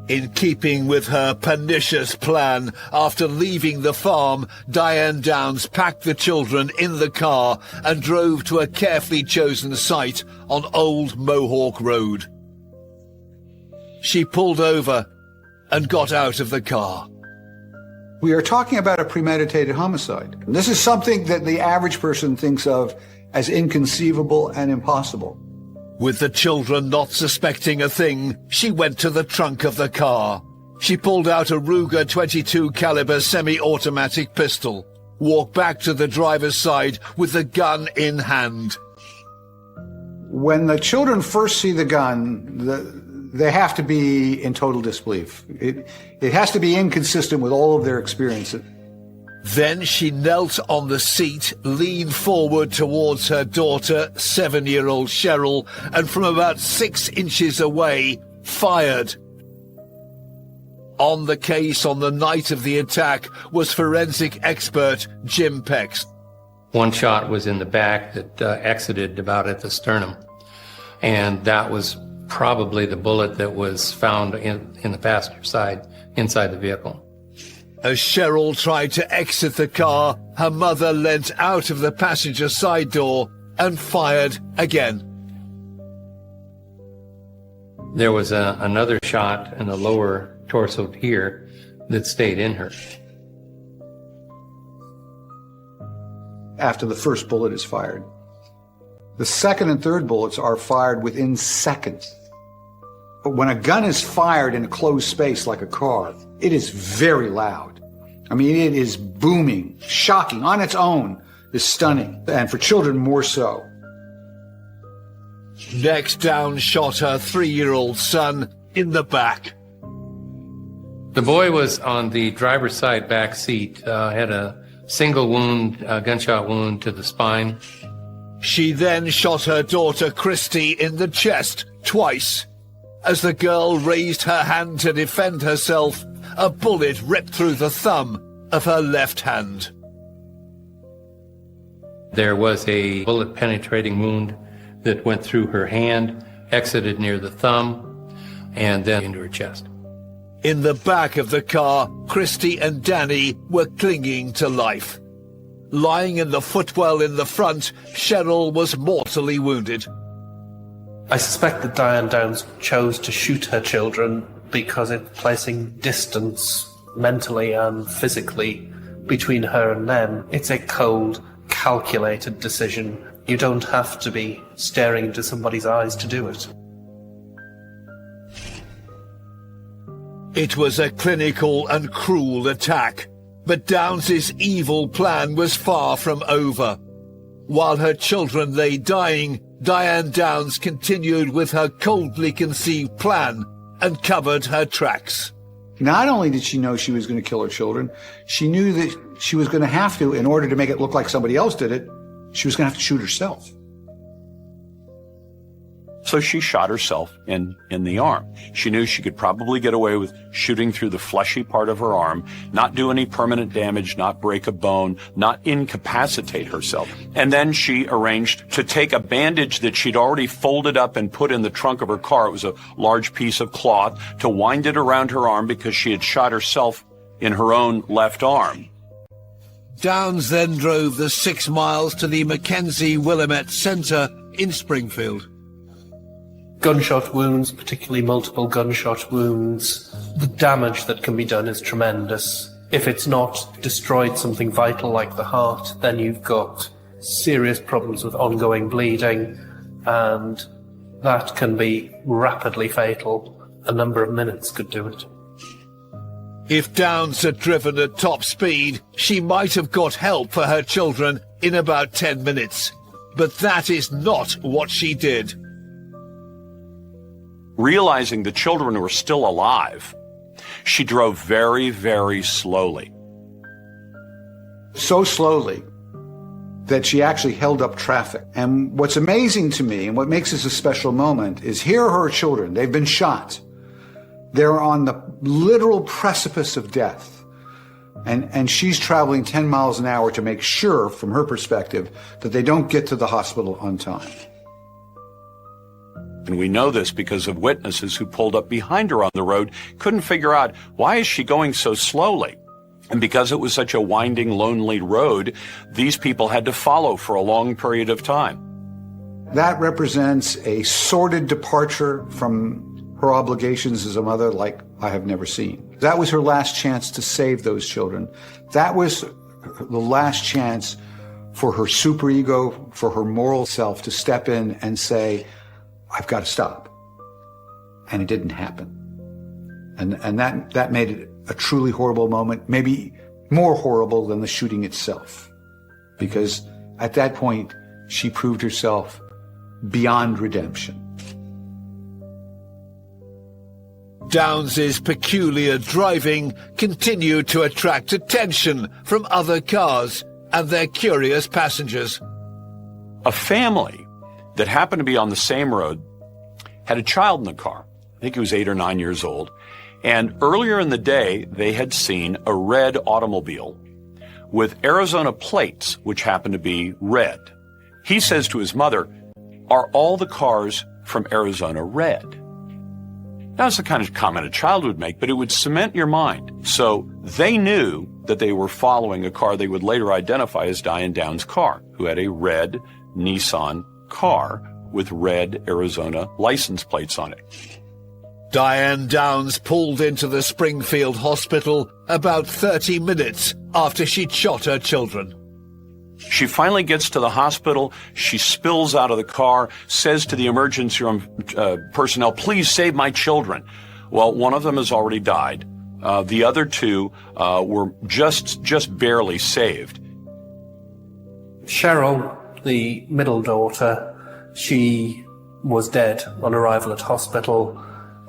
In keeping with her pernicious plan, after leaving the farm, Diane Downs packed the children in the car and drove to a carefully chosen site on Old Mohawk Road. She pulled over and got out of the car. We are talking about a premeditated homicide. This is something that the average person thinks of as inconceivable and impossible. With the children not suspecting a thing, she went to the trunk of the car. She pulled out a Ruger 22 caliber semi-automatic pistol, walked back to the driver's side with the gun in hand. When the children first see the gun, they have to be in total disbelief. It has to be inconsistent with all of their experiences. Then she knelt on the seat, leaned forward towards her daughter, 7-year-old Cheryl, and from about 6 inches away, fired. On the case on the night of the attack was forensic expert Jim Pex. One shot was in the back that exited about at the sternum, and that was probably the bullet that was found in the passenger side, inside the vehicle. As Cheryl tried to exit the car, her mother leant out of the passenger side door and fired again. There was another shot in the lower torso here that stayed in her. After the first bullet is fired. The second and third bullets are fired within seconds. But when a gun is fired in a closed space like a car, it is very loud. I mean, it is booming, shocking, on its own is stunning, and for children more so. Next, Downs shot her 3-year-old son in the back. The boy was on the driver's side back seat, had a single wound, gunshot wound to the spine. She then shot her daughter Christy in the chest twice. As the girl raised her hand to defend herself, a bullet ripped through the thumb of her left hand. There was a bullet-penetrating wound that went through her hand, exited near the thumb, and then into her chest. In the back of the car, Christy and Danny were clinging to life. Lying in the footwell in the front, Cheryl was mortally wounded. I suspect that Diane Downs chose to shoot her children because it's placing distance mentally and physically between her and them. It's a cold, calculated decision. You don't have to be staring into somebody's eyes to do it. It was a clinical and cruel attack, but Downs's evil plan was far from over. While her children lay dying, Diane Downs continued with her coldly conceived plan and covered her tracks. Not only did she know she was going to kill her children, she knew that she was going to have to, in order to make it look like somebody else did it, she was going to have to shoot herself. So she shot herself in the arm. She knew she could probably get away with shooting through the fleshy part of her arm, not do any permanent damage, not break a bone, not incapacitate herself. And then she arranged to take a bandage that she'd already folded up and put in the trunk of her car. It was a large piece of cloth, to wind it around her arm because she had shot herself in her own left arm. Downs then drove the 6 miles to the Mackenzie Willamette Center in Springfield. Gunshot wounds, particularly multiple gunshot wounds, the damage that can be done is tremendous. If it's not destroyed something vital like the heart, then you've got serious problems with ongoing bleeding, and that can be rapidly fatal. A number of minutes could do it. If Downs had driven at top speed, she might have got help for her children in about 10 minutes. But that is not what she did. Realizing the children were still alive, she drove very, very slowly. So slowly that she actually held up traffic. And what's amazing to me, and what makes this a special moment, is here are her children. They've been shot. They're on the literal precipice of death. And she's traveling 10 miles an hour to make sure, from her perspective, that they don't get to the hospital on time. And we know this because of witnesses who pulled up behind her on the road, couldn't figure out, why is she going so slowly? And because it was such a winding, lonely road, these people had to follow for a long period of time. That represents a sordid departure from her obligations as a mother like I have never seen. That was her last chance to save those children. That was the last chance for her superego, for her moral self to step in and say, I've got to stop. And it didn't happen. And that made it a truly horrible moment, maybe more horrible than the shooting itself. Because at that point, she proved herself beyond redemption. Downes's peculiar driving continued to attract attention from other cars and their curious passengers. A family that happened to be on the same road had a child in the car. I think he was 8 or 9 years old. And earlier in the day, they had seen a red automobile with Arizona plates, which happened to be red. He says to his mother, "Are all the cars from Arizona red?" Now, it's the kind of comment a child would make, but it would cement your mind. So they knew that they were following a car they would later identify as Diane Downs' car, who had a red Nissan car with red Arizona license plates on it. Diane Downs pulled into the Springfield hospital about 30 minutes after she'd shot her children. She finally gets to the hospital. She spills out of the car, says to the emergency room personnel, "Please save my children." Well, one of them has already died. The other two were just barely saved. Cheryl, the middle daughter, she was dead on arrival at hospital.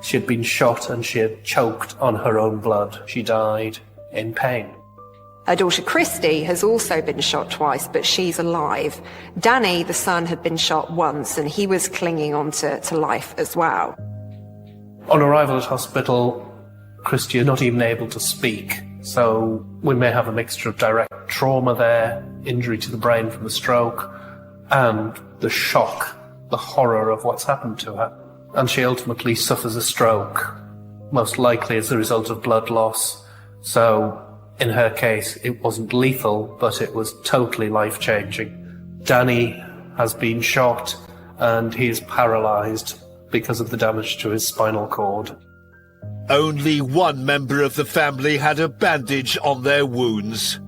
She had been shot and she had choked on her own blood. She died in pain. Her daughter Christy has also been shot twice, but she's alive. Danny, the son, had been shot once, and he was clinging on to life as well. On arrival at hospital, Christy is not even able to speak, so we may have a mixture of direct trauma there, injury to the brain from the stroke, and the shock, the horror of what's happened to her. And she ultimately suffers a stroke, most likely as a result of blood loss. So, in her case, it wasn't lethal, but it was totally life-changing. Danny has been shot, and he is paralyzed because of the damage to his spinal cord. Only one member of the family had a bandage on their wounds.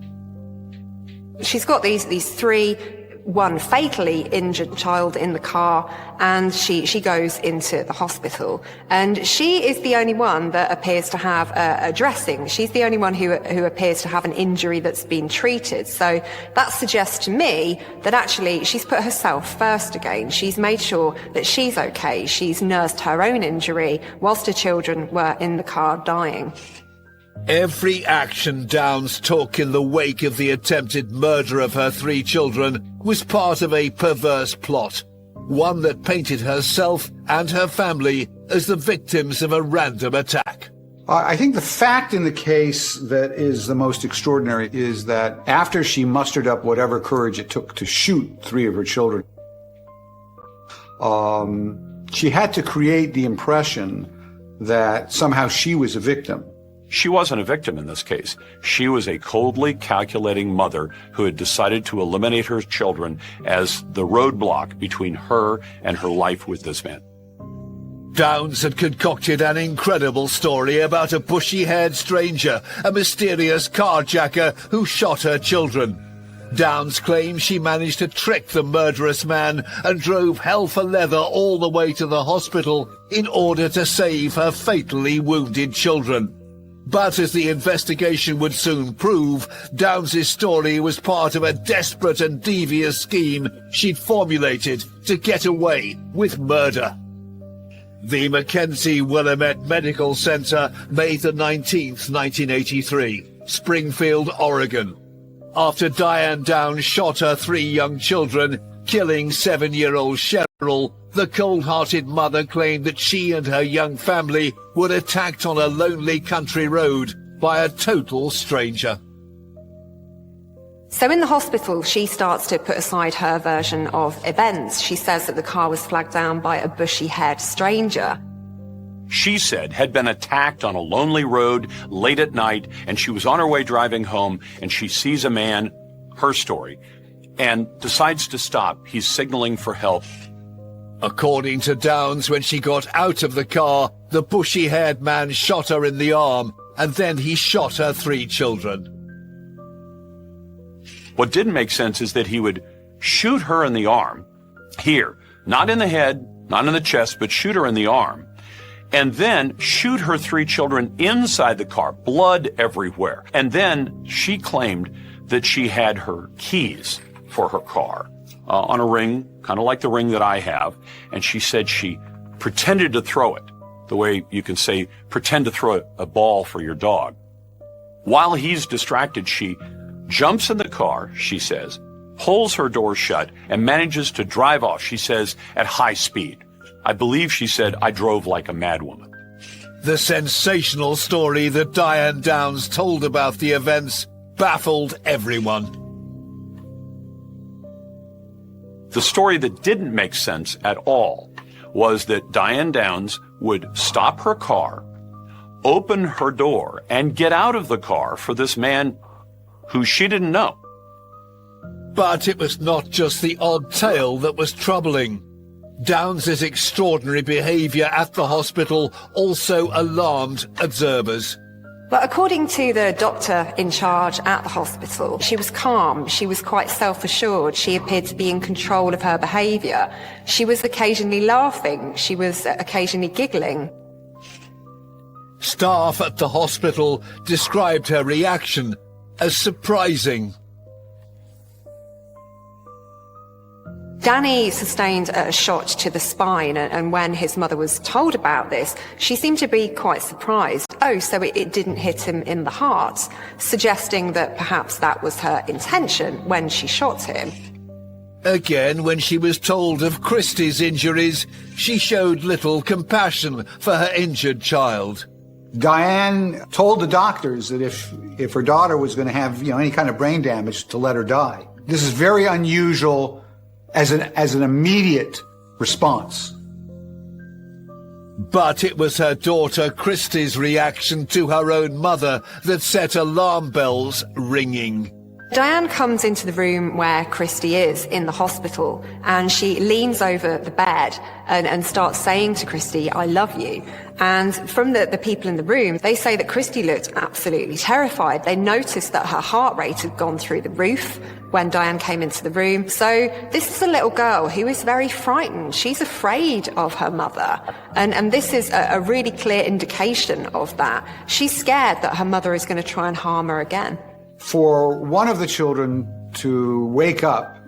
She's got these three, one fatally injured child in the car, and she goes into the hospital. And she is the only one that appears to have a dressing. She's the only one who appears to have an injury that's been treated. So that suggests to me that actually she's put herself first again. She's made sure that she's okay. She's nursed her own injury whilst her children were in the car dying. Every action Downs took in the wake of the attempted murder of her 3 children was part of a perverse plot, one that painted herself and her family as the victims of a random attack. I think the fact in the case that is the most extraordinary is that after she mustered up whatever courage it took to shoot 3 of her children, she had to create the impression that somehow she was a victim. She wasn't a victim in this case. She was a coldly calculating mother who had decided to eliminate her children as the roadblock between her and her life with this man. Downs had concocted an incredible story about a bushy-haired stranger, a mysterious carjacker who shot her children. Downs claims she managed to trick the murderous man and drove hell for leather all the way to the hospital in order to save her fatally wounded children. But as the investigation would soon prove, Downs' story was part of a desperate and devious scheme she'd formulated to get away with murder. The Mackenzie Willamette Medical Center, May the 19th, 1983, Springfield, Oregon. After Diane Downs shot her 3 young children, killing 7-year-old Cheryl, the cold-hearted mother claimed that she and her young family were attacked on a lonely country road by a total stranger. So in the hospital, she starts to put aside her version of events. She says that the car was flagged down by a bushy-haired stranger. She said had been attacked on a lonely road late at night, and she was on her way driving home, and she sees a man, her story, and decides to stop. He's signaling for help. According to Downs, when she got out of the car, the bushy-haired man shot her in the arm, and then he shot her 3 children. What didn't make sense is that he would shoot her in the arm, here, not in the head, not in the chest, but shoot her in the arm, and then shoot her 3 children inside the car, blood everywhere. And then she claimed that she had her keys for her car on a ring, kind of like the ring that I have, and she said she pretended to throw it. the way you can say, pretend to throw a ball for your dog. While he's distracted, she jumps in the car, she says, pulls her door shut, and manages to drive off, she says, at high speed. I believe she said, I drove like a madwoman. The sensational story that Diane Downs told about the events baffled everyone. The story that didn't make sense at all was that Diane Downs would stop her car, open her door, and get out of the car for this man who she didn't know. But it was not just the odd tale that was troubling. Downs's extraordinary behaviour at the hospital also alarmed observers. But according to the doctor in charge at the hospital, she was calm, she was quite self-assured, she appeared to be in control of her behaviour. She was occasionally laughing, she was occasionally giggling. Staff at the hospital described her reaction as surprising. Danny sustained a shot to the spine, and when his mother was told about this, she seemed to be quite surprised. Oh, so it didn't hit him in the heart, suggesting that perhaps that was her intention when she shot him. Again, when she was told of Christie's injuries, she showed little compassion for her injured child. Diane told the doctors that if her daughter was going to have, any kind of brain damage, to let her die. This is very unusual as an immediate response. But it was her daughter Christie's reaction to her own mother that set alarm bells ringing. Diane comes into the room where Christie is in the hospital, and she leans over the bed and starts saying to Christie, I love you. And from the people in the room, they say that Christie looked absolutely terrified. They noticed that her heart rate had gone through the roof when Diane came into the room. So this is a little girl who is very frightened. She's afraid of her mother. And this is a really clear indication of that. She's scared that her mother is going to try and harm her again. For one of the children to wake up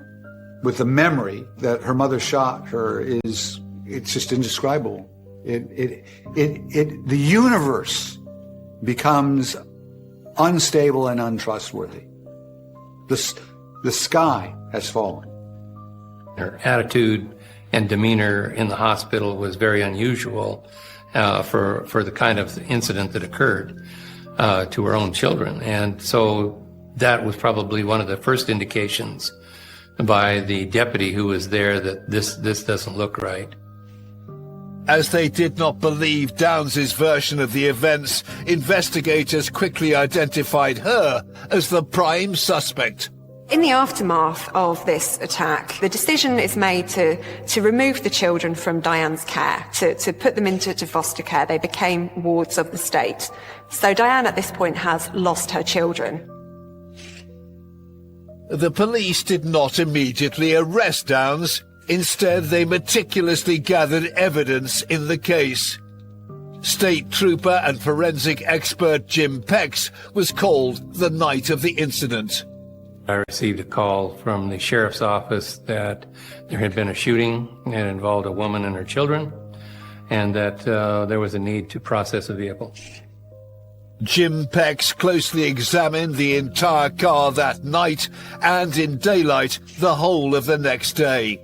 with the memory that her mother shot her it's just indescribable. The universe becomes unstable and untrustworthy. The sky has fallen. Her attitude and demeanor in the hospital was very unusual for the kind of incident that occurred to her own children. And so that was probably one of the first indications by the deputy who was there that this doesn't look right. As they did not believe Downs's version of the events, investigators quickly identified her as the prime suspect. In the aftermath of this attack, the decision is made to remove the children from Diane's care, to put them into foster care. They became wards of the state. So Diane at this point has lost her children. The police did not immediately arrest Downs. Instead, they meticulously gathered evidence in the case. State trooper and forensic expert Jim Pex was called the night of the incident. I received a call from the sheriff's office that there had been a shooting that involved a woman and her children, and that there was a need to process a vehicle. Jim Pex closely examined the entire car that night and in daylight the whole of the next day.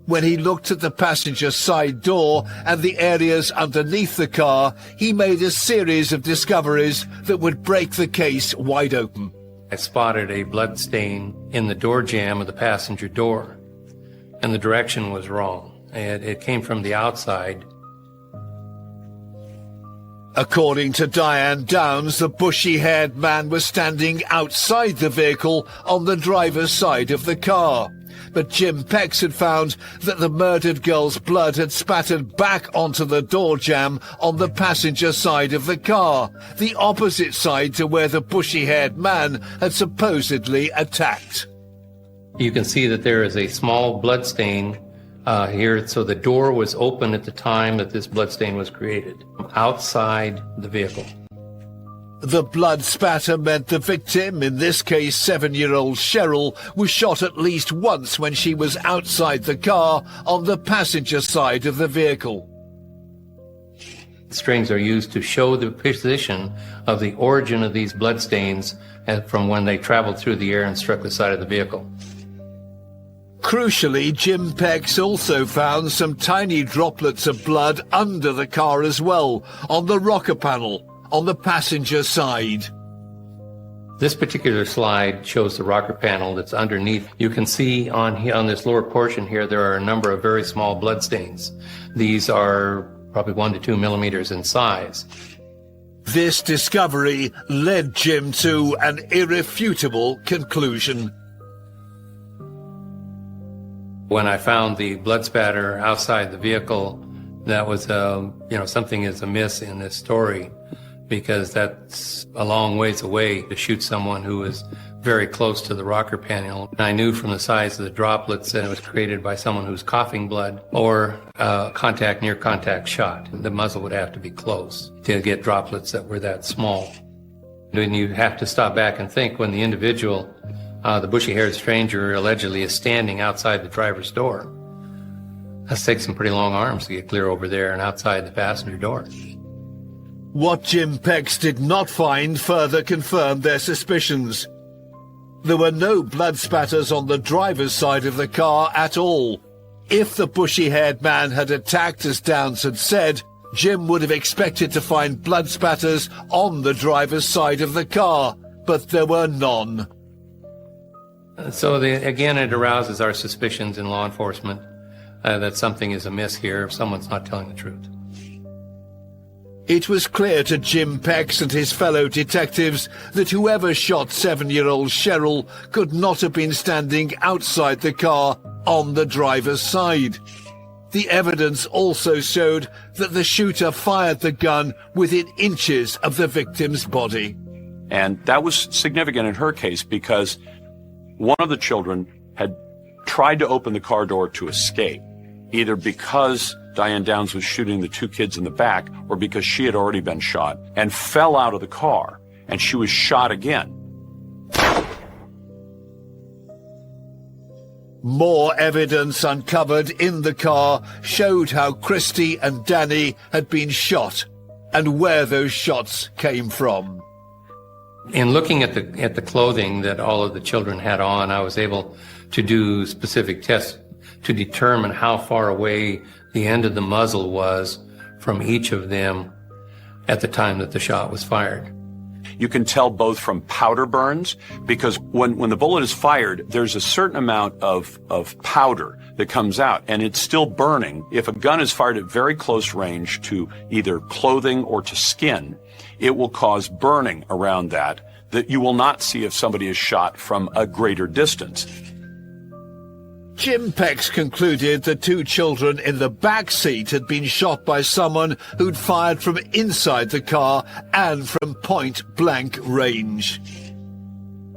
When he looked at the passenger side door and the areas underneath the car, he made a series of discoveries that would break the case wide open. I spotted a blood stain in the door jamb of the passenger door, and the direction was wrong. It came from the outside. According to Diane Downs, the bushy-haired man was standing outside the vehicle on the driver's side of the car. But Jim Pex had found that the murdered girl's blood had spattered back onto the door jamb on the passenger side of the car, the opposite side to where the bushy-haired man had supposedly attacked. You can see that there is a small blood stain here, so the door was open at the time that this blood stain was created, outside the vehicle. The blood spatter meant the victim, in this case 7-year-old Cheryl, was shot at least once when she was outside the car on the passenger side of the vehicle. Strings are used to show the position of the origin of these bloodstains from when they traveled through the air and struck the side of the vehicle. Crucially, Jim Pex also found some tiny droplets of blood under the car as well, on the rocker panel, on the passenger side. This particular slide shows the rocker panel that's underneath. You can see on this lower portion here, there are a number of very small bloodstains. These are probably 1 to 2 millimeters in size. This discovery led Jim to an irrefutable conclusion. When I found the blood spatter outside the vehicle, that was, something is amiss in this story, because that's a long ways away to shoot someone who was very close to the rocker panel. And I knew from the size of the droplets that it was created by someone who's coughing blood or near contact shot. The muzzle would have to be close to get droplets that were that small. And you have to stop back and think, when the individual, the bushy-haired stranger, allegedly is standing outside the driver's door, that takes some pretty long arms to get clear over there and outside the passenger door. What Jim Pex did not find further confirmed their suspicions. There were no blood spatters on the driver's side of the car at all. If the bushy-haired man had attacked as Downs had said, Jim would have expected to find blood spatters on the driver's side of the car, but there were none. So again, it arouses our suspicions in law enforcement that something is amiss here if someone's not telling the truth. It was clear to Jim Pex and his fellow detectives that whoever shot 7-year-old Cheryl could not have been standing outside the car on the driver's side. The evidence also showed that the shooter fired the gun within inches of the victim's body. And that was significant in her case because one of the children had tried to open the car door to escape, either because Diane Downs was shooting the 2 kids in the back or because she had already been shot, and fell out of the car, and she was shot again. More evidence uncovered in the car showed how Christy and Danny had been shot and where those shots came from. In looking at the clothing that all of the children had on, I was able to do specific tests to determine how far away the end of the muzzle was from each of them at the time that the shot was fired. You can tell both from powder burns, because when the bullet is fired, there's a certain amount of powder that comes out, and it's still burning. If a gun is fired at very close range to either clothing or to skin, it will cause burning around that you will not see if somebody is shot from a greater distance. Jim Pex concluded the 2 children in the back seat had been shot by someone who'd fired from inside the car and from point-blank range.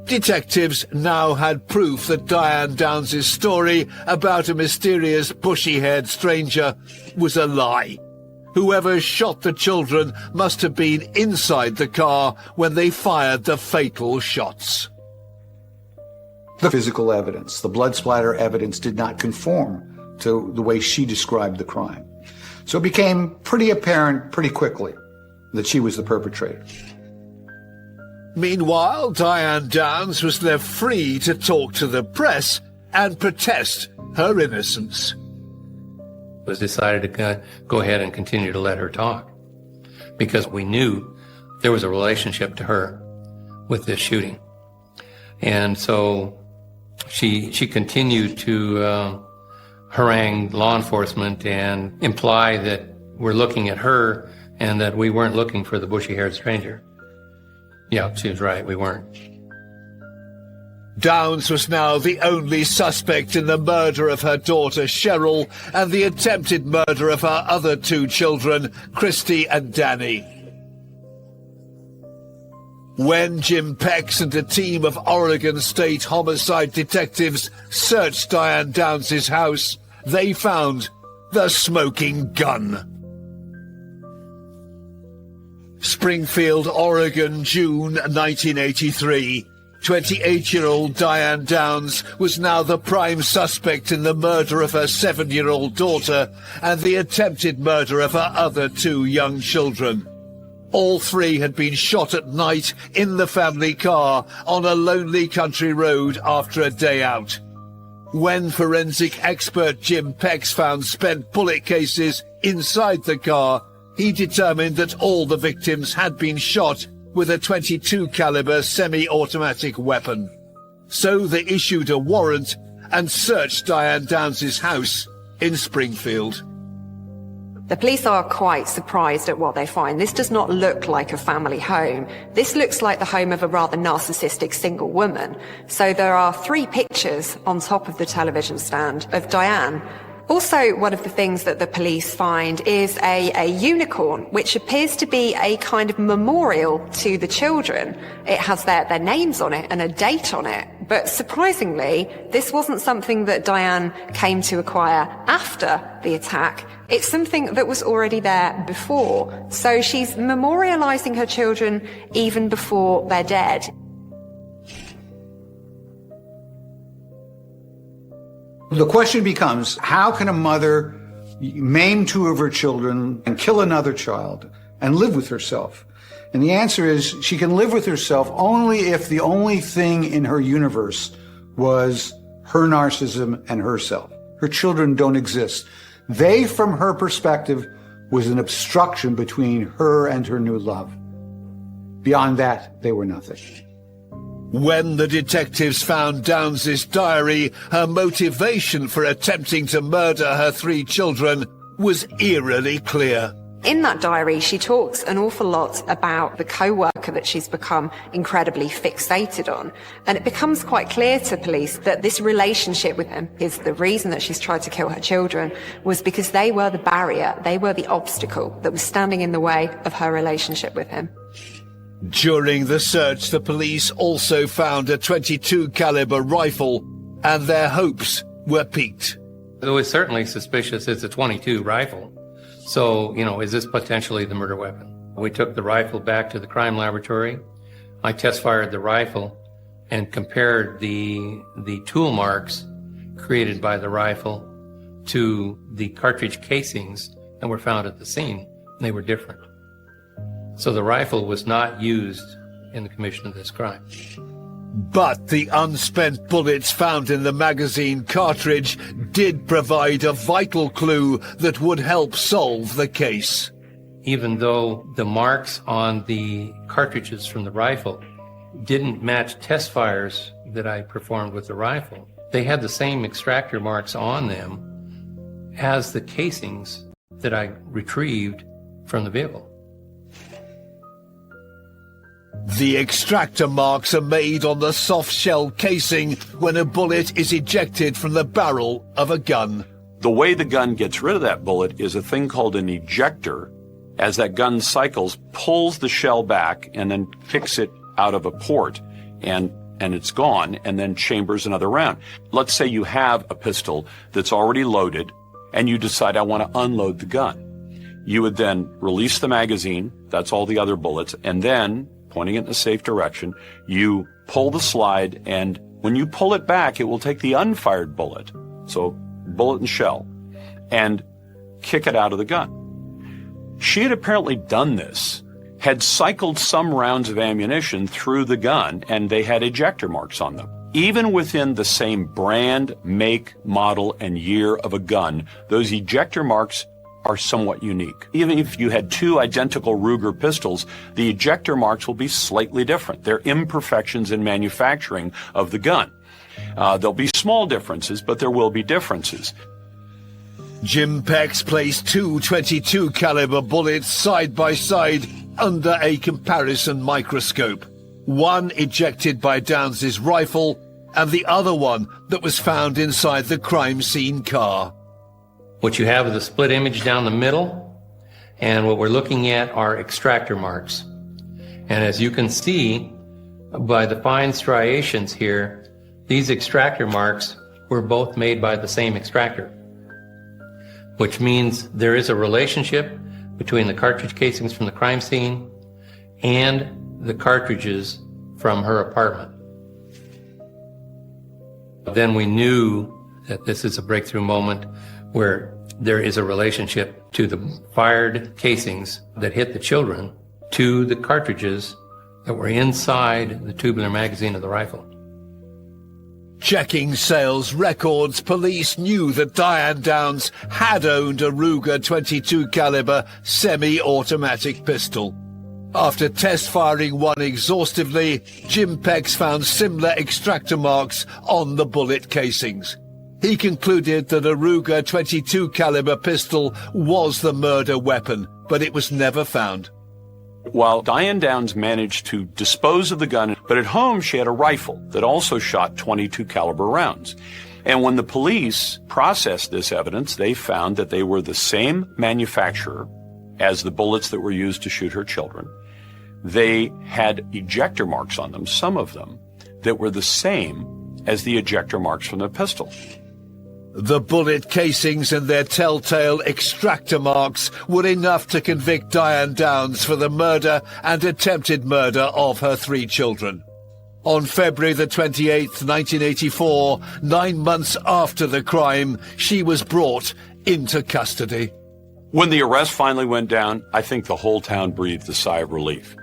Detectives now had proof that Diane Downs' story about a mysterious bushy-haired stranger was a lie. Whoever shot the children must have been inside the car when they fired the fatal shots. The physical evidence, the blood splatter evidence, did not conform to the way she described the crime. So it became pretty apparent pretty quickly that she was the perpetrator. Meanwhile, Diane Downs was left free to talk to the press and protest her innocence. It was decided to go ahead and continue to let her talk, because we knew there was a relationship to her with this shooting. And so she continued to harangue law enforcement and imply that we're looking at her and that we weren't looking for the bushy-haired stranger. Yeah, she was right, we weren't. Downs was now the only suspect in the murder of her daughter Cheryl and the attempted murder of her other 2 children, Christy and Danny. When Jim Pex and a team of Oregon State homicide detectives searched Diane Downs' house, they found the smoking gun. Springfield, Oregon, June 1983. 28-year-old Diane Downs was now the prime suspect in the murder of her 7-year-old daughter and the attempted murder of her other 2 young children. All 3 had been shot at night in the family car on a lonely country road after a day out. When forensic expert Jim Pex found spent bullet cases inside the car, he determined that all the victims had been shot with a .22 caliber semi-automatic weapon. So they issued a warrant and searched Diane Downs' house in Springfield. The police are quite surprised at what they find. This does not look like a family home. This looks like the home of a rather narcissistic single woman. So there are 3 pictures on top of the television stand of Diane. Also, one of the things that the police find is a unicorn, which appears to be a kind of memorial to the children. It has their names on it and a date on it. But surprisingly, this wasn't something that Diane came to acquire after the attack. It's something that was already there before. So she's memorializing her children even before they're dead. The question becomes, how can a mother maim 2 of her children and kill another child and live with herself? And the answer is she can live with herself only if the only thing in her universe was her narcissism and herself. Her children don't exist. They, from her perspective, was an obstruction between her and her new love. Beyond that, they were nothing. When the detectives found Downs' diary, her motivation for attempting to murder her 3 children was eerily clear. In that diary, she talks an awful lot about the co-worker that she's become incredibly fixated on. And it becomes quite clear to police that this relationship with him is the reason that she's tried to kill her children, was because they were the barrier, they were the obstacle that was standing in the way of her relationship with him. During the search, the police also found a .22 caliber rifle, and their hopes were piqued. It was certainly suspicious. It's a .22 rifle. So, is this potentially the murder weapon? We took the rifle back to the crime laboratory. I test fired the rifle and compared the tool marks created by the rifle to the cartridge casings that were found at the scene. They were different. So the rifle was not used in the commission of this crime. But the unspent bullets found in the magazine cartridge did provide a vital clue that would help solve the case. Even though the marks on the cartridges from the rifle didn't match test fires that I performed with the rifle, they had the same extractor marks on them as the casings that I retrieved from the vehicle. The extractor marks are made on the soft shell casing when a bullet is ejected from the barrel of a gun. The way the gun gets rid of that bullet is a thing called an ejector. As that gun cycles, pulls the shell back and then kicks it out of a port, and it's gone, and then chambers another round. Let's say you have a pistol that's already loaded and you decide, I want to unload the gun. You would then release the magazine, that's all the other bullets, and then, pointing it in a safe direction, you pull the slide, and when you pull it back, it will take the unfired bullet, so bullet and shell, and kick it out of the gun. She had apparently done this, had cycled some rounds of ammunition through the gun, and they had ejector marks on them. Even within the same brand, make, model, and year of a gun, those ejector marks are somewhat unique. Even if you had 2 identical Ruger pistols, the ejector marks will be slightly different. They're imperfections in manufacturing of the gun. There'll be small differences, but there will be differences. Jim Pex placed 2 .22 caliber bullets side by side under a comparison microscope. One ejected by Downs' rifle, and the other one that was found inside the crime scene car. What you have is a split image down the middle, and what we're looking at are extractor marks. And as you can see by the fine striations here, these extractor marks were both made by the same extractor, which means there is a relationship between the cartridge casings from the crime scene and the cartridges from her apartment. Then we knew that this is a breakthrough moment where there is a relationship to the fired casings that hit the children to the cartridges that were inside the tubular magazine of the rifle. Checking sales records, police knew that Diane Downs had owned a Ruger 22 caliber semi-automatic pistol. After test firing one exhaustively, Jim Pex found similar extractor marks on the bullet casings. He concluded that a Ruger 22 caliber pistol was the murder weapon, but it was never found. While Diane Downs managed to dispose of the gun, but at home she had a rifle that also shot 22 caliber rounds. And when the police processed this evidence, they found that they were the same manufacturer as the bullets that were used to shoot her children. They had ejector marks on them, some of them, that were the same as the ejector marks from the pistol. The bullet casings and their telltale extractor marks were enough to convict Diane Downs for the murder and attempted murder of her 3 children. On February the 28th, 1984, 9 months after the crime, she was brought into custody. When the arrest finally went down, I think the whole town breathed a sigh of relief.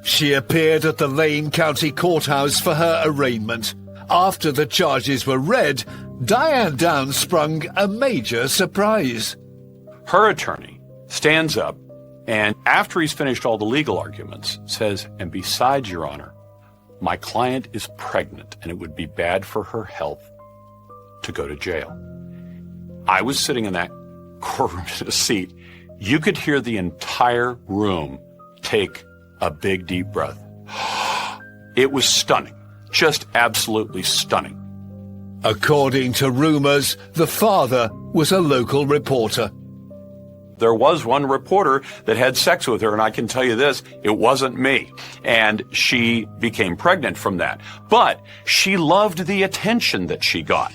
She appeared at the Lane County Courthouse for her arraignment. After the charges were read, Diane Downs sprung a major surprise. Her attorney stands up and, after he's finished all the legal arguments, says, "And besides, Your Honor, my client is pregnant and it would be bad for her health to go to jail." I was sitting in that courtroom in a seat. You could hear the entire room take a big, deep breath. It was stunning. Just absolutely stunning. According to rumors, the father was a local reporter. There was one reporter that had sex with her, and I can tell you this, it wasn't me. And she became pregnant from that. But she loved the attention that she got.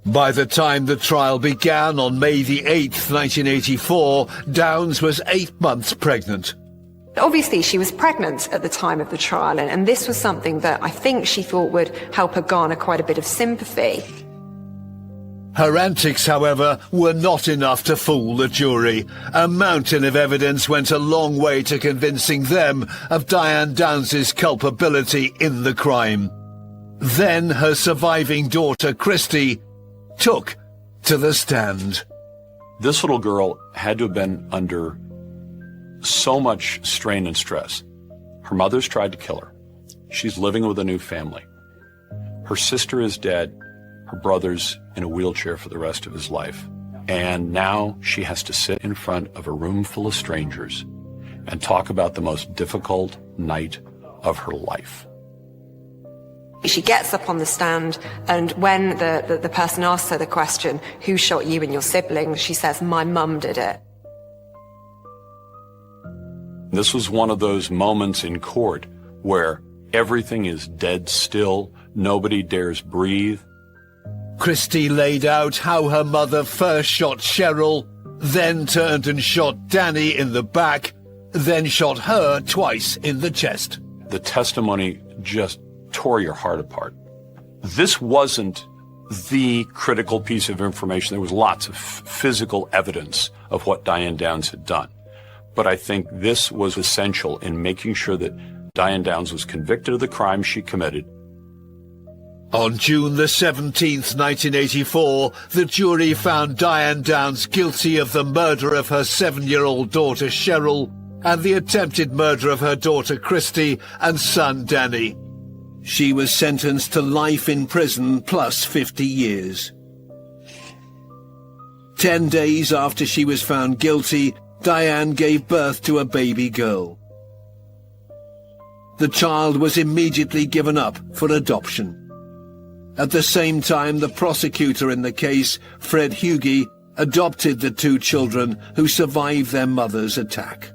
By the time the trial began on May the 8th, 1984, Downs was 8 months pregnant. Obviously, she was pregnant at the time of the trial, and this was something that I think she thought would help her garner quite a bit of sympathy. Her antics, however, were not enough to fool the jury. A mountain of evidence went a long way to convincing them of Diane Downs's culpability in the crime. Then her surviving daughter, Christy, took to the stand. This little girl had to have been under so much strain and stress. Her mother's tried to kill her. She's living with a new family. Her sister is dead. Her brother's in a wheelchair for the rest of his life. And now she has to sit in front of a room full of strangers and talk about the most difficult night of her life. She gets up on the stand, and when the person asks her the question, "Who shot you and your siblings?" she says, "My mum did it." This was one of those moments in court where everything is dead still, nobody dares breathe. Christy laid out how her mother first shot Cheryl, then turned and shot Danny in the back, then shot her twice in the chest. The testimony just tore your heart apart. This wasn't the critical piece of information. There was lots of physical evidence of what Diane Downs had done. But I think this was essential in making sure that Diane Downs was convicted of the crime she committed. On June the 17th, 1984, the jury found Diane Downs guilty of the murder of her 7-year-old daughter Cheryl and the attempted murder of her daughter Christy and son Danny. She was sentenced to life in prison plus 50 years. 10 days after she was found guilty, Diane gave birth to a baby girl. The child was immediately given up for adoption. At the same time, the prosecutor in the case, Fred Hughey, adopted the 2 children who survived their mother's attack.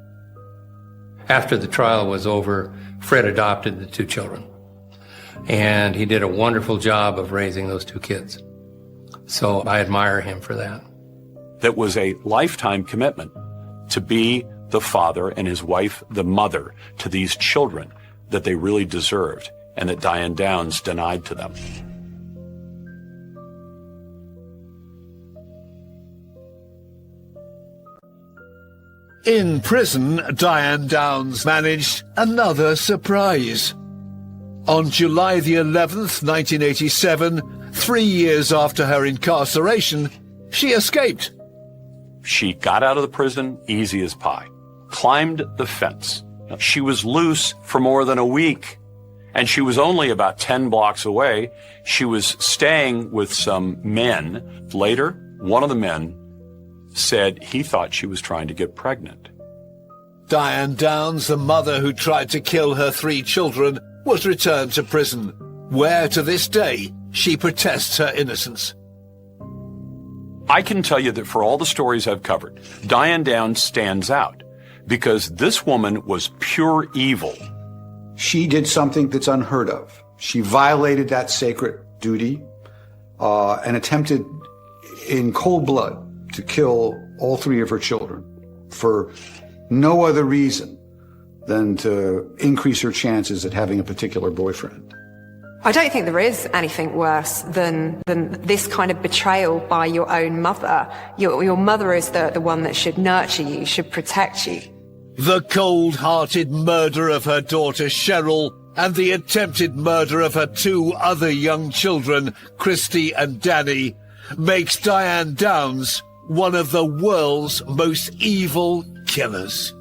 After the trial was over, Fred adopted the 2 children. And he did a wonderful job of raising those 2 kids. So I admire him for that. That was a lifetime commitment to be the father and his wife the mother to these children that they really deserved and that Diane Downs denied to them. In prison, Diane Downs managed another surprise. On July the 11th, 1987, 3 years after her incarceration, she escaped. She got out of the prison easy as pie, climbed the fence. She was loose for more than a week, and she was only about 10 blocks away. She was staying with some men. Later, one of the men said he thought she was trying to get pregnant. Diane Downs, the mother who tried to kill her 3 children, was returned to prison, where to this day she protests her innocence. I can tell you that for all the stories I've covered, Diane Downs stands out because this woman was pure evil. She did something that's unheard of. She violated that sacred duty and attempted in cold blood to kill all 3 of her children for no other reason than to increase her chances at having a particular boyfriend. I don't think there is anything worse than this kind of betrayal by your own mother. Your mother is the one that should nurture you, should protect you. The cold-hearted murder of her daughter Cheryl and the attempted murder of her 2 other young children, Christy and Danny, makes Diane Downs one of the world's most evil killers.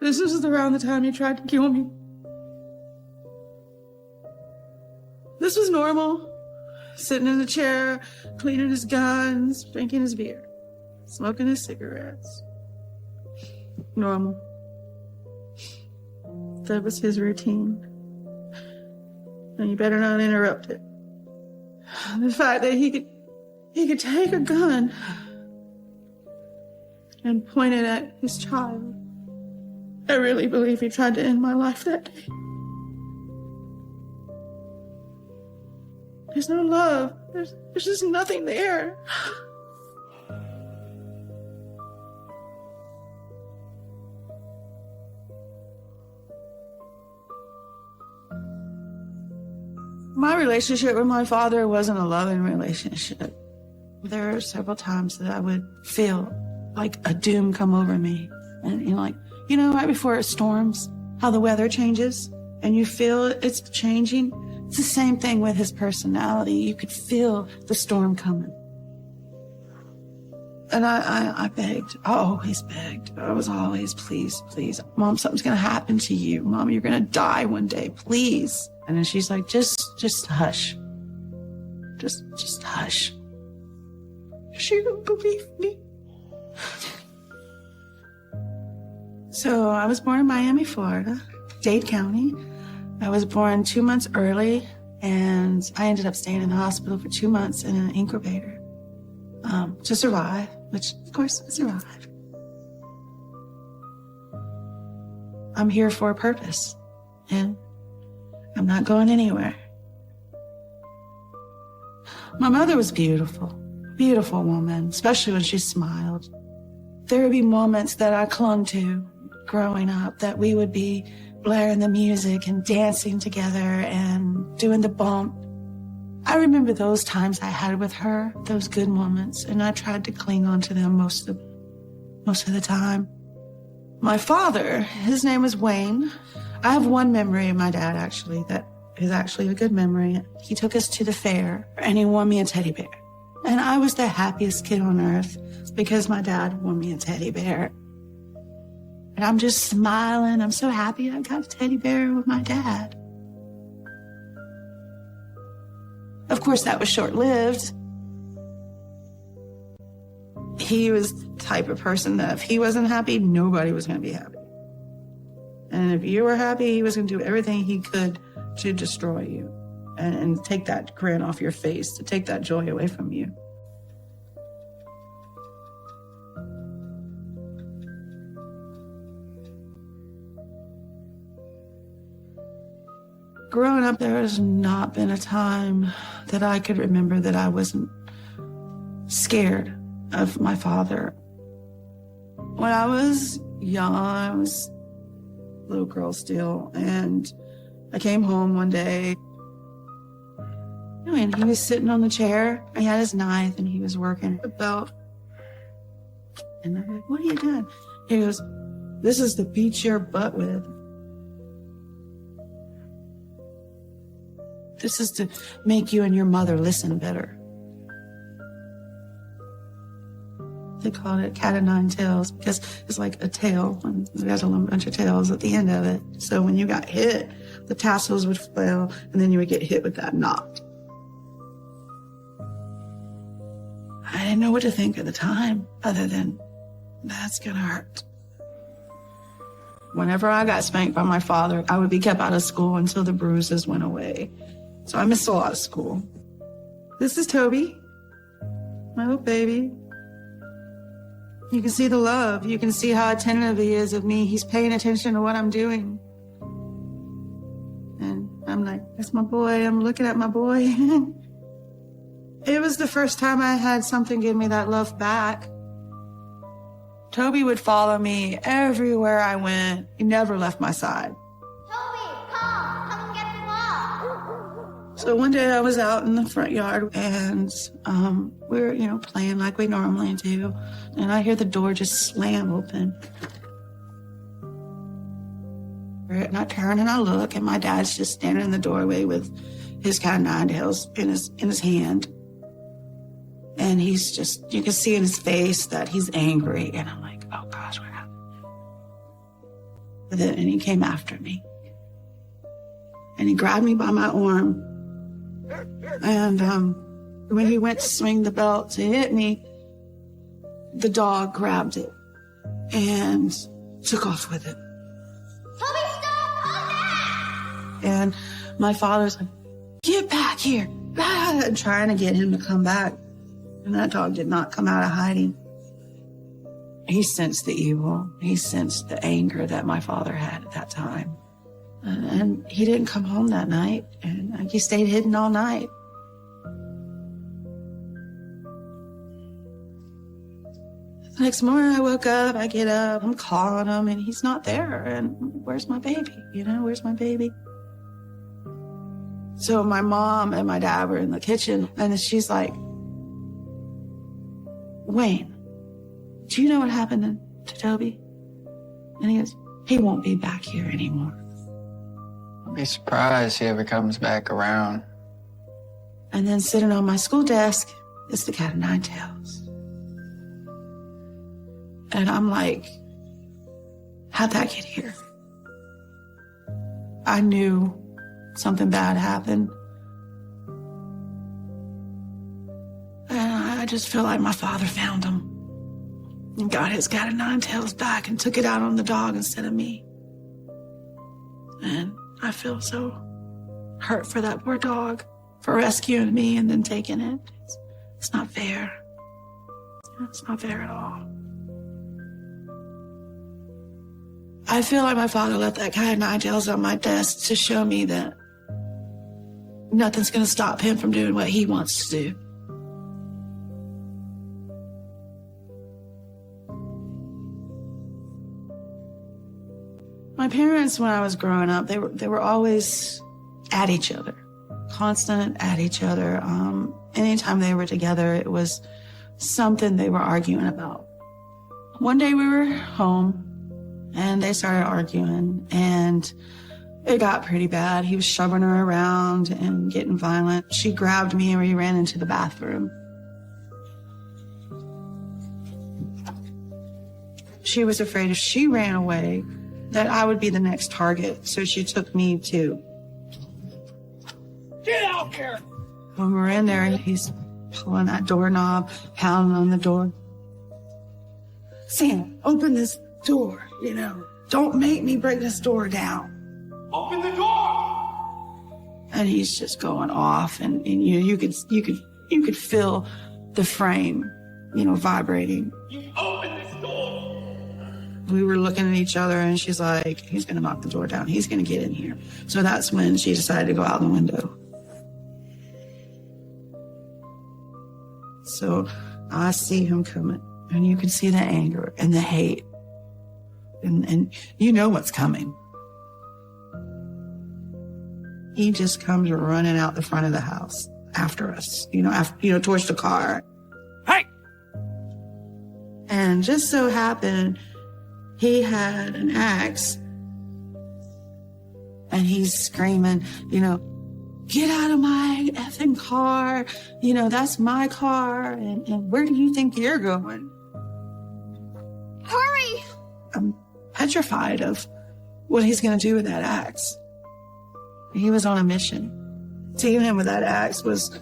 This was around the time he tried to kill me. This was normal. Sitting in a chair, cleaning his guns, drinking his beer, smoking his cigarettes. Normal. That was his routine. And you better not interrupt it. The fact that he could take a gun and point it at his child. I really believe he tried to end my life that day. There's no love. There's just nothing there. My relationship with my father wasn't a loving relationship. There were several times that I would feel like a doom come over me. And right before it storms, how the weather changes and you feel it's changing. It's the same thing with his personality. You could feel the storm coming. And I begged. I always begged. I was always, please, please. Mom, something's going to happen to you. Mom, you're going to die one day. Please. And then she's like, just hush. Just hush. She don't believe me. So I was born in Miami, Florida, Dade County. I was born 2 months early, and I ended up staying in the hospital for 2 months in an incubator to survive, which, of course, I survived. I'm here for a purpose, and I'm not going anywhere. My mother was beautiful, beautiful woman, especially when she smiled. There would be moments that I clung to growing up, that we would be blaring the music and dancing together and doing the bump. I remember those times I had with her, those good moments, and I tried to cling on to them most of the time. My father, his name was Wayne. I have one memory of my dad, actually, that is actually a good memory. He took us to the fair, and he won me a teddy bear. And I was the happiest kid on earth because my dad won me a teddy bear. And I'm just smiling. I'm so happy I got a teddy bear with my dad. Of course, that was short-lived. He was the type of person that if he wasn't happy, nobody was going to be happy. And if you were happy, he was going to do everything he could to destroy you and take that grin off your face, to take that joy away from you. Growing up, there has not been a time that I could remember that I wasn't scared of my father. When I was young, I was a little girl still, and I came home one day, and he was sitting on the chair. He had his knife, and he was working the belt. And I'm like, what are you doing? He goes, this is to beat your butt with. This is to make you and your mother listen better. They called it Cat o' Nine Tails because it's like a tail, and there's a bunch of tails at the end of it. So when you got hit, the tassels would flail, and then you would get hit with that knot. I didn't know what to think at the time, other than, that's gonna hurt. Whenever I got spanked by my father, I would be kept out of school until the bruises went away. So I missed a lot of school. This is Toby, my little baby. You can see the love. You can see how attentive he is of me. He's paying attention to what I'm doing. And I'm like, that's my boy. I'm looking at my boy. It was the first time I had something give me that love back. Toby would follow me everywhere I went. He never left my side. So one day I was out in the front yard and we were, playing like we normally do. And I hear the door just slam open. And I turn and I look, and my dad's just standing in the doorway with his Cat o' Nine Tails in his hand. And he's just, you can see in his face that he's angry. And I'm like, oh gosh, what happened? And he came after me. And he grabbed me by my arm. And when he went to swing the belt to hit me, the dog grabbed it and took off with it. Toby, stop! And my father's like, get back here, and trying to get him to come back. And that dog did not come out of hiding. He sensed the evil. He sensed the anger that my father had at that time. And he didn't come home that night, and he stayed hidden all night. The next morning I woke up, I get up, I'm calling him, and he's not there. And where's my baby? Where's my baby? So my mom and my dad were in the kitchen, and she's like, Wayne, do you know what happened to Toby? And he goes, he won't be back here anymore. I'll be surprised he ever comes back around. And then sitting on my school desk is the Cat o' Nine Tails. And I'm like, how'd that get here? I knew something bad happened. And I just feel like my father found him and got his Cat o' Nine Tails back and took it out on the dog instead of me. And I feel so hurt for that poor dog for rescuing me and then taking it. It's not fair. It's not fair at all. I feel like my father left that Cat o' Nine Tails on my desk to show me that nothing's going to stop him from doing what he wants to do. My parents, when I was growing up, they were always at each other, constant at each other. Anytime they were together, it was something they were arguing about. One day we were home, and they started arguing, and it got pretty bad. He was shoving her around and getting violent. She grabbed me, and we ran into the bathroom. She was afraid if she ran away, that I would be the next target, so she took me too. Get out here! When we're in there, he's pulling that doorknob, pounding on the door. Sam, open this door, Don't make me break this door down. Open the door! And he's just going off, and you could feel the frame, vibrating. You open this door! We were looking at each other, and she's like, he's going to knock the door down. He's going to get in here. So that's when she decided to go out the window. So I see him coming, and you can see the anger and the hate. And you know what's coming. He just comes running out the front of the house after us, towards the car. Hey! And And just so happened, he had an axe. And he's screaming, get out of my effing car. That's my car. And where do you think you're going? Hurry! I'm petrified of what he's going to do with that axe. He was on a mission. Seeing him with that axe was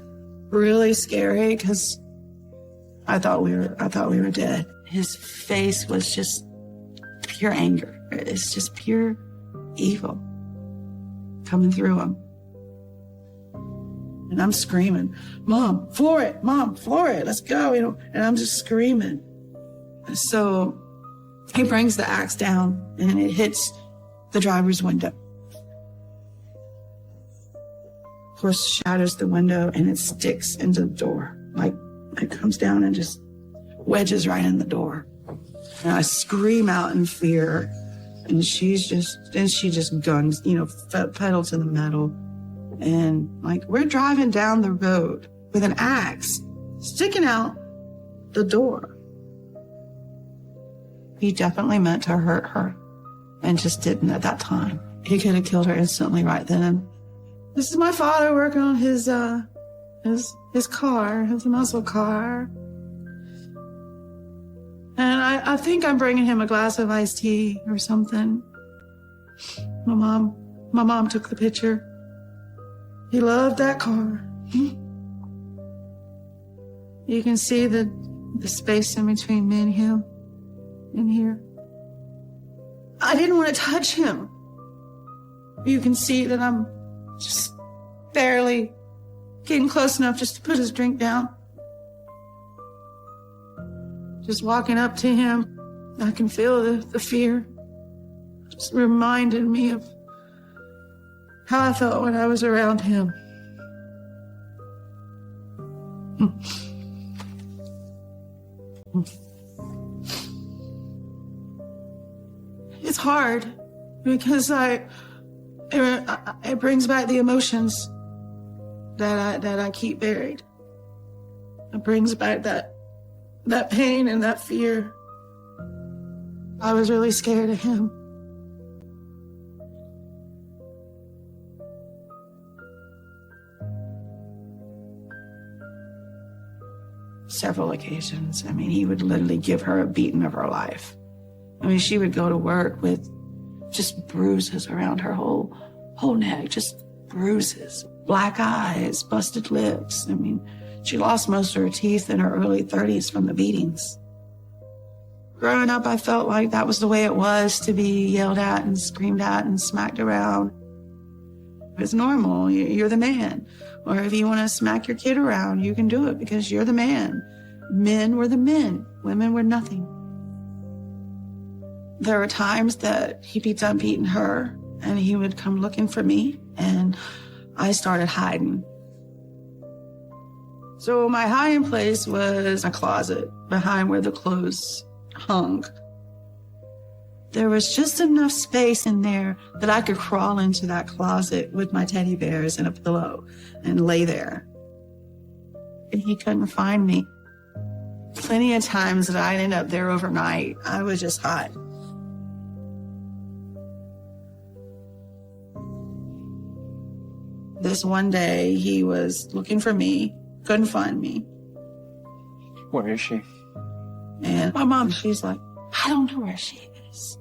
really scary because I thought we were dead. His face was just pure anger. It's just pure evil coming through him. And I'm screaming, Mom, floor it, let's go, and I'm just screaming. So he brings the axe down and it hits the driver's window. Of course, shatters the window and it sticks into the door. Like it comes down and just wedges right in the door. And I scream out in fear. And she just guns, pedal to the metal. And we're driving down the road with an axe sticking out the door. He definitely meant to hurt her and just didn't at that time. He could have killed her instantly right then. This is my father working on his car, his muscle car. And I think I'm bringing him a glass of iced tea or something. My mom took the picture. He loved that car. You can see the space in between me and him in here. I didn't want to touch him. You can see that I'm just barely getting close enough just to put his drink down. Just walking up to him, I can feel the fear. Just reminded me of how I felt when I was around him. It's hard because it brings back the emotions that I keep buried. It brings back that pain and that fear. I was really scared of him. Several occasions. He would literally give her a beating of her life. She would go to work with just bruises around her whole neck, just bruises, black eyes, busted lips. She lost most of her teeth in her early 30s from the beatings. Growing up, I felt like that was the way it was to be yelled at and screamed at and smacked around. It's normal. You're the man. Or if you want to smack your kid around, you can do it because you're the man. Men were the men. Women were nothing. There were times that he'd be done beating her and he would come looking for me and I started hiding. So my hiding place was a closet behind where the clothes hung. There was just enough space in there that I could crawl into that closet with my teddy bears and a pillow and lay there. And he couldn't find me. Plenty of times that I'd end up there overnight, I would just hide. This one day, he was looking for me, couldn't find me. Where is she? And my mom, she's like, I don't know where she is.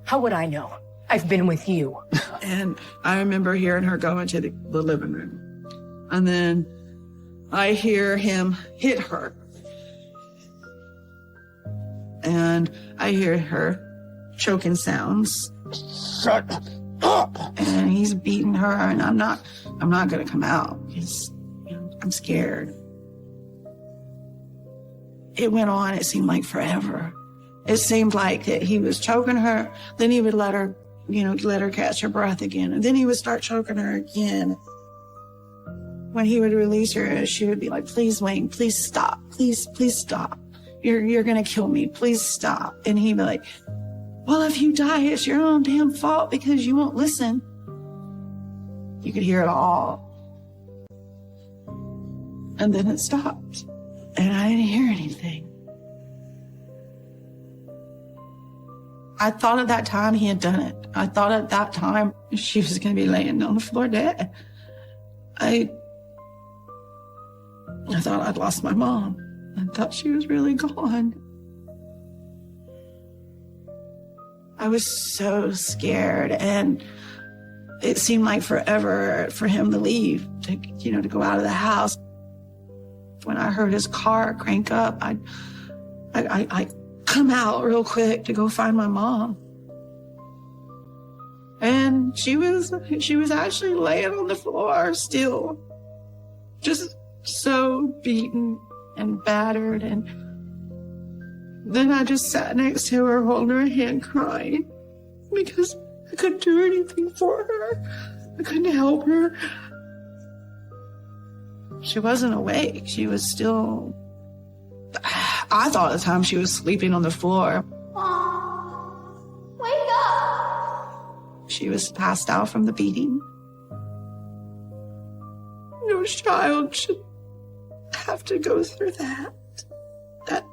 How would I know? I've been with you. And I remember hearing her go into the living room. And then I hear him hit her. And I hear her choking sounds. Shut up! And he's beating her, and I'm not gonna come out because I'm scared. It went on, it seemed like forever. It seemed like that he was choking her, then he would let her catch her breath again, and then he would start choking her again. When he would release her, she would be like, please, Wayne, please stop. Please stop. You're gonna kill me. Please stop. And he'd be like, well, if you die, it's your own damn fault because you won't listen. You could hear it all. And then it stopped. And I didn't hear anything. I thought at that time he had done it. I thought at that time she was going to be laying on the floor dead. I thought I'd lost my mom. I thought she was really gone. I was so scared, and it seemed like forever for him to leave, to go out of the house. When I heard his car crank up, I come out real quick to go find my mom. And she was actually laying on the floor still, just so beaten and battered. And then I just sat next to her, holding her hand, crying, because I couldn't do anything for her. I couldn't help her. She wasn't awake. She was still... I thought at the time she was sleeping on the floor. Mom, wake up! She was passed out from the beating. No child should have to go through that. That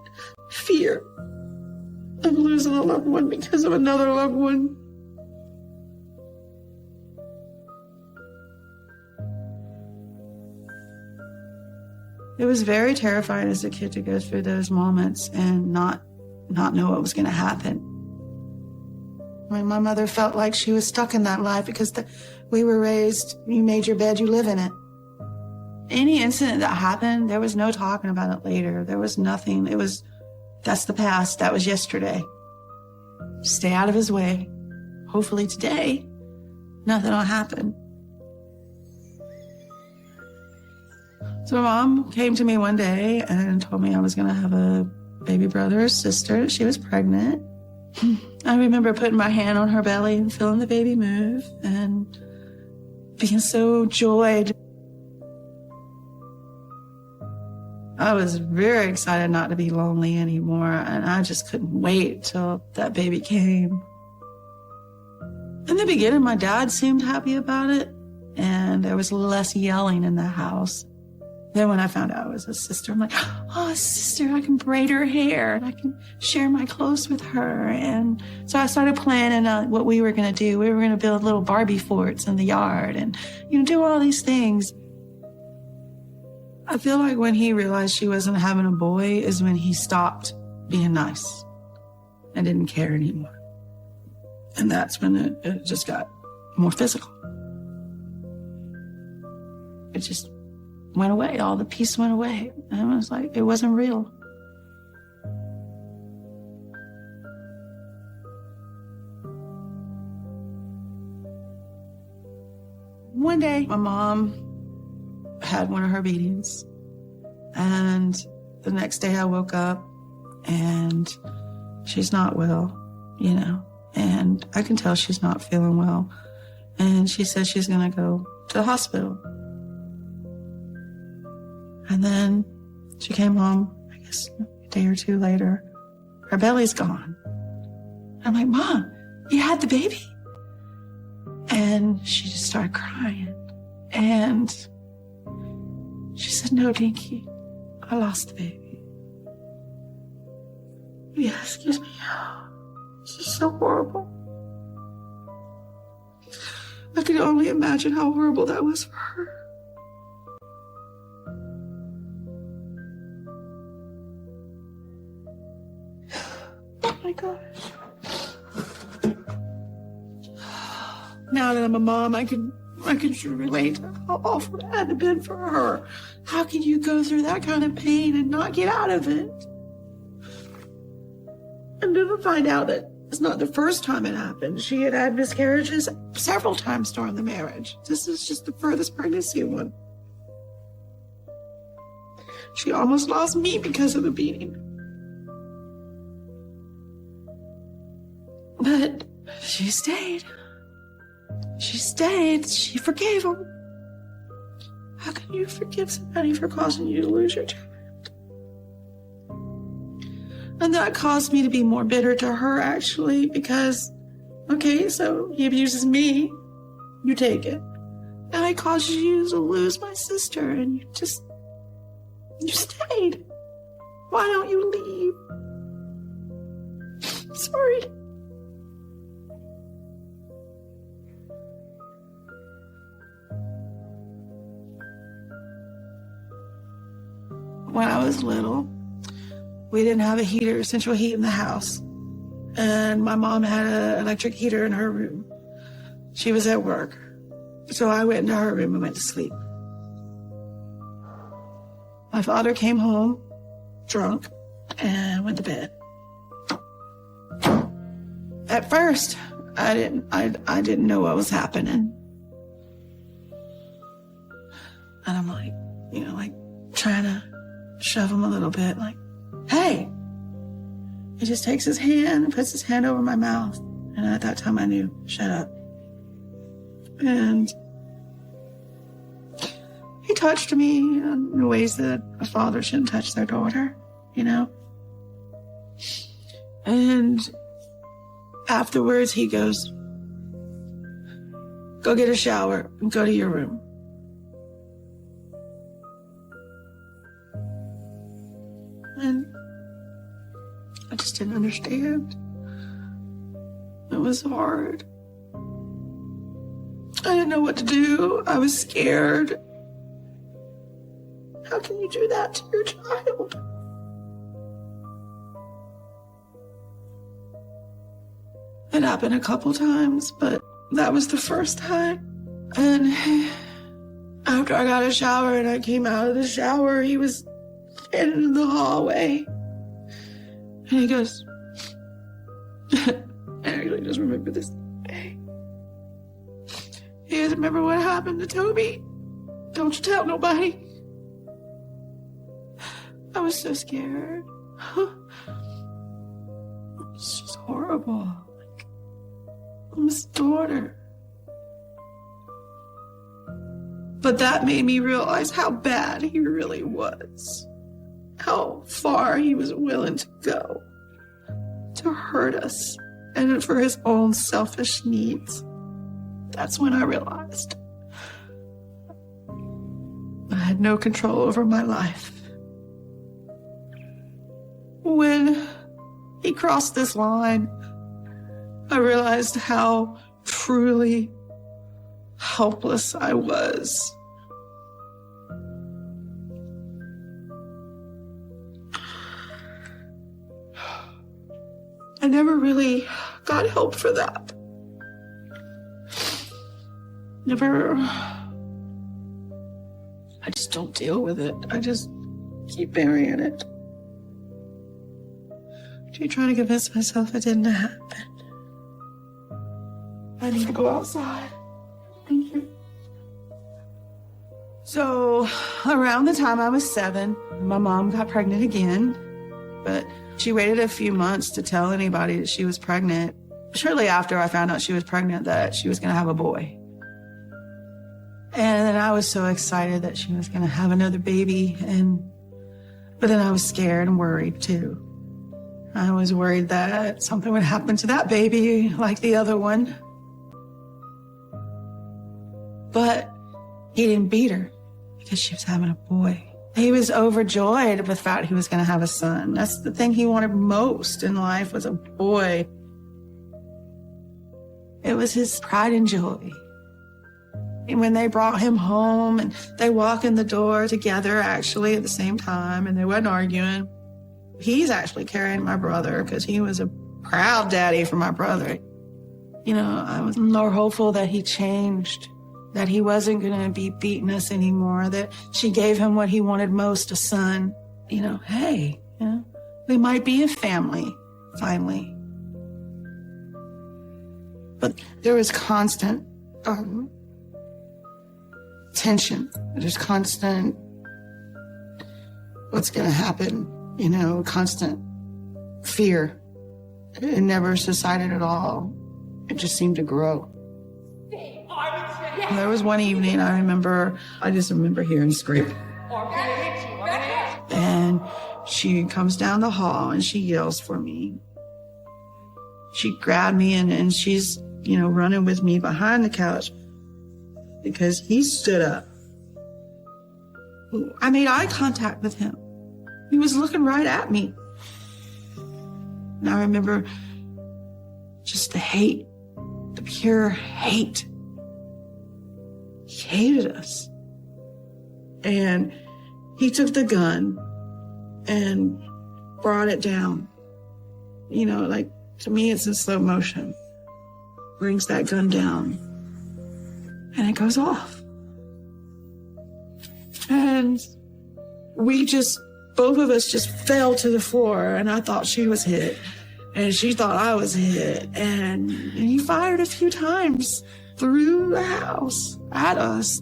fear of losing a loved one because of another loved one. It was very terrifying as a kid to go through those moments and not know what was going to happen. My mother felt like she was stuck in that life because we were raised, you made your bed, you live in it. Any incident that happened, there was no talking about it later. There was nothing. That's the past. That was yesterday. Stay out of his way. Hopefully today, nothing will happen. So my mom came to me one day and told me I was going to have a baby brother or sister. She was pregnant. I remember putting my hand on her belly and feeling the baby move and being so joyed. I was very excited not to be lonely anymore, and I just couldn't wait till that baby came. In the beginning, my dad seemed happy about it, and there was less yelling in the house. Then when I found out it was a sister, I'm like, oh, a sister, I can braid her hair, and I can share my clothes with her. And so I started planning what we were going to do. We were going to build little Barbie forts in the yard and, do all these things. I feel like when he realized she wasn't having a boy is when he stopped being nice and didn't care anymore. And that's when it just got more physical. It just went away. All the peace went away. And it was like, it wasn't real. One day, my mom had one of her beatings. And the next day I woke up and she's not well, and I can tell she's not feeling well. And she says she's going to go to the hospital. And then she came home, I guess a day or two later. Her belly's gone. I'm like, Mom, you had the baby? And she just started crying. And she said, no, Dinky, I lost the baby. Yeah, excuse me. This is so horrible. I can only imagine how horrible that was for her. Oh my gosh. Now that I'm a mom, I can relate to how awful it had to have been for her. How can you go through that kind of pain and not get out of it? And then to find out that it's not the first time it happened. She had had miscarriages several times during the marriage. This is just the furthest pregnancy one. She almost lost me because of the beating. But she stayed. She stayed. She forgave him. How can you forgive somebody for causing you to lose your child? And that caused me to be more bitter to her, actually, because, okay, so he abuses me. You take it. And I caused you to lose my sister, and you stayed. Why don't you leave? Sorry. when I was little, we didn't have a heater, central heat in the house. And my mom had an electric heater in her room. She was at work. So I went into her room and went to sleep. My father came home drunk and went to bed. At first, I didn't know what was happening. And I'm like, trying to shove him a little bit, like, hey. He just takes his hand and puts his hand over my mouth. And at that time I knew, shut up. And he touched me in ways that a father shouldn't touch their daughter, And afterwards he goes, go get a shower and go to your room. And I just didn't understand. It was hard. I didn't know what to do. I was scared. How can you do that to your child? It happened a couple times, but that was the first time. And after I got a shower and I came out of the shower, he was standing in the hallway. And he goes, I actually just remember this day. He goes, remember what happened to Toby? Don't you tell nobody. I was so scared. It's just horrible. I'm his daughter. But that made me realize how bad he really was. How far he was willing to go to hurt us and for his own selfish needs. That's when I realized I had no control over my life. When he crossed this line, I realized how truly helpless I was. I never really got help for that. I just don't deal with it. I just keep burying it. I keep trying to convince myself it didn't happen. I need to go outside. Thank you. So, around the time I was 7, my mom got pregnant again, but she waited a few months to tell anybody that she was pregnant. Shortly after I found out she was pregnant, that she was going to have a boy. And then I was so excited that she was going to have another baby, but then I was scared and worried too. I was worried that something would happen to that baby like the other one. But he didn't beat her because she was having a boy. He was overjoyed with the fact he was going to have a son. That's the thing he wanted most in life, was a boy. It was his pride and joy. And when they brought him home and they walk in the door together actually at the same time and they wasn't arguing, he's actually carrying my brother because he was a proud daddy for my brother. I was more hopeful that he changed, that he wasn't going to be beating us anymore, that she gave him what he wanted most, a son. Hey, we might be a family, finally. But there was constant tension. There's constant, what's going to happen, constant fear. It never subsided at all. It just seemed to grow. There was one evening I just remember hearing screaming. And she comes down the hall and she yells for me. She grabbed me and she's, running with me behind the couch because he stood up. I made eye contact with him. He was looking right at me. And I remember just the hate, the pure hate. He hated us. And he took the gun and brought it down. You know, like, to me, it's in slow motion. Brings that gun down. And it goes off. And both of us just fell to the floor, and I thought she was hit. And she thought I was hit. And he fired a few times through the house at us.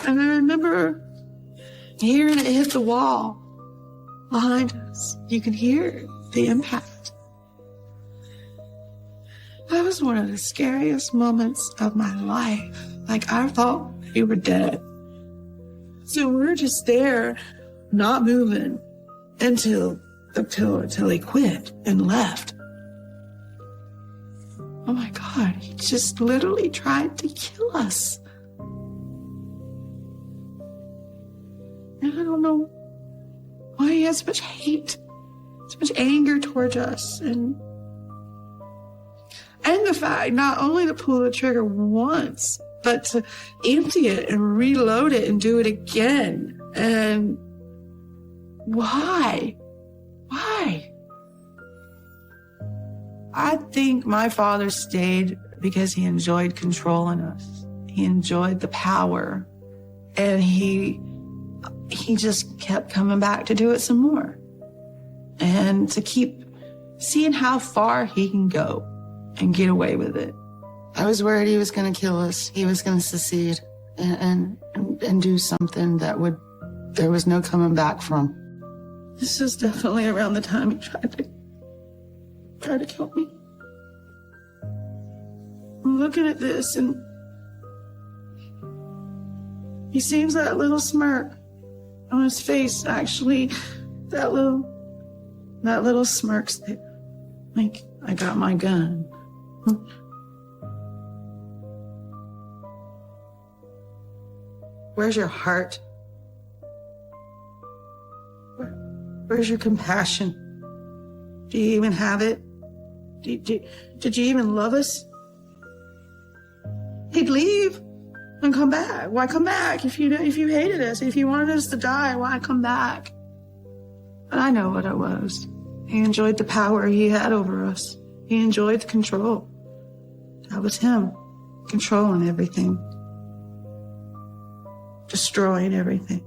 And I remember hearing it hit the wall behind us. You could hear the impact. That was one of the scariest moments of my life. Like, I thought we were dead. So we're just there, not moving until he quit and left. Oh my God, he just literally tried to kill us. And I don't know why he has so much hate, so much anger towards us. And the fact not only to pull the trigger once, but to empty it and reload it and do it again. And why? Why? I think my father stayed because he enjoyed controlling us. He enjoyed the power. And he just kept coming back to do it some more. And to keep seeing how far he can go and get away with it. I was worried he was going to kill us. He was going to secede and do something that there was no coming back from. This is definitely around the time he tried to kill me. I'm looking at this and he sees that little smirk on his face. Actually, that little smirk's there. Like, I got my gun. Where's your heart? Where's your compassion? Do you even have it? Did you even love us? He'd leave and come back. Why come back if you hated us? If you wanted us to die, why come back? But I know what it was. He enjoyed the power he had over us. He enjoyed the control. That was him, controlling everything. Destroying everything.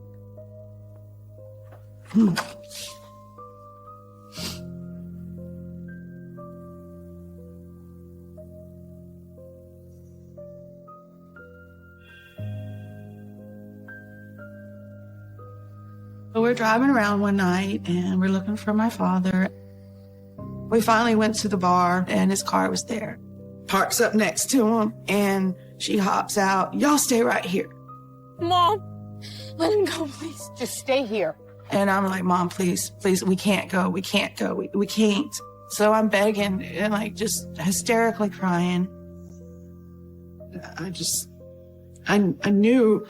So we're driving around one night and we're looking for my father. We finally went to the bar and his car was there. Parks up next to him and she hops out. Y'all stay right here. Mom, let him go, please. Just stay here. And I'm like, Mom, please, we can't go. We can't go. We can't. So I'm begging and like just hysterically crying. I knew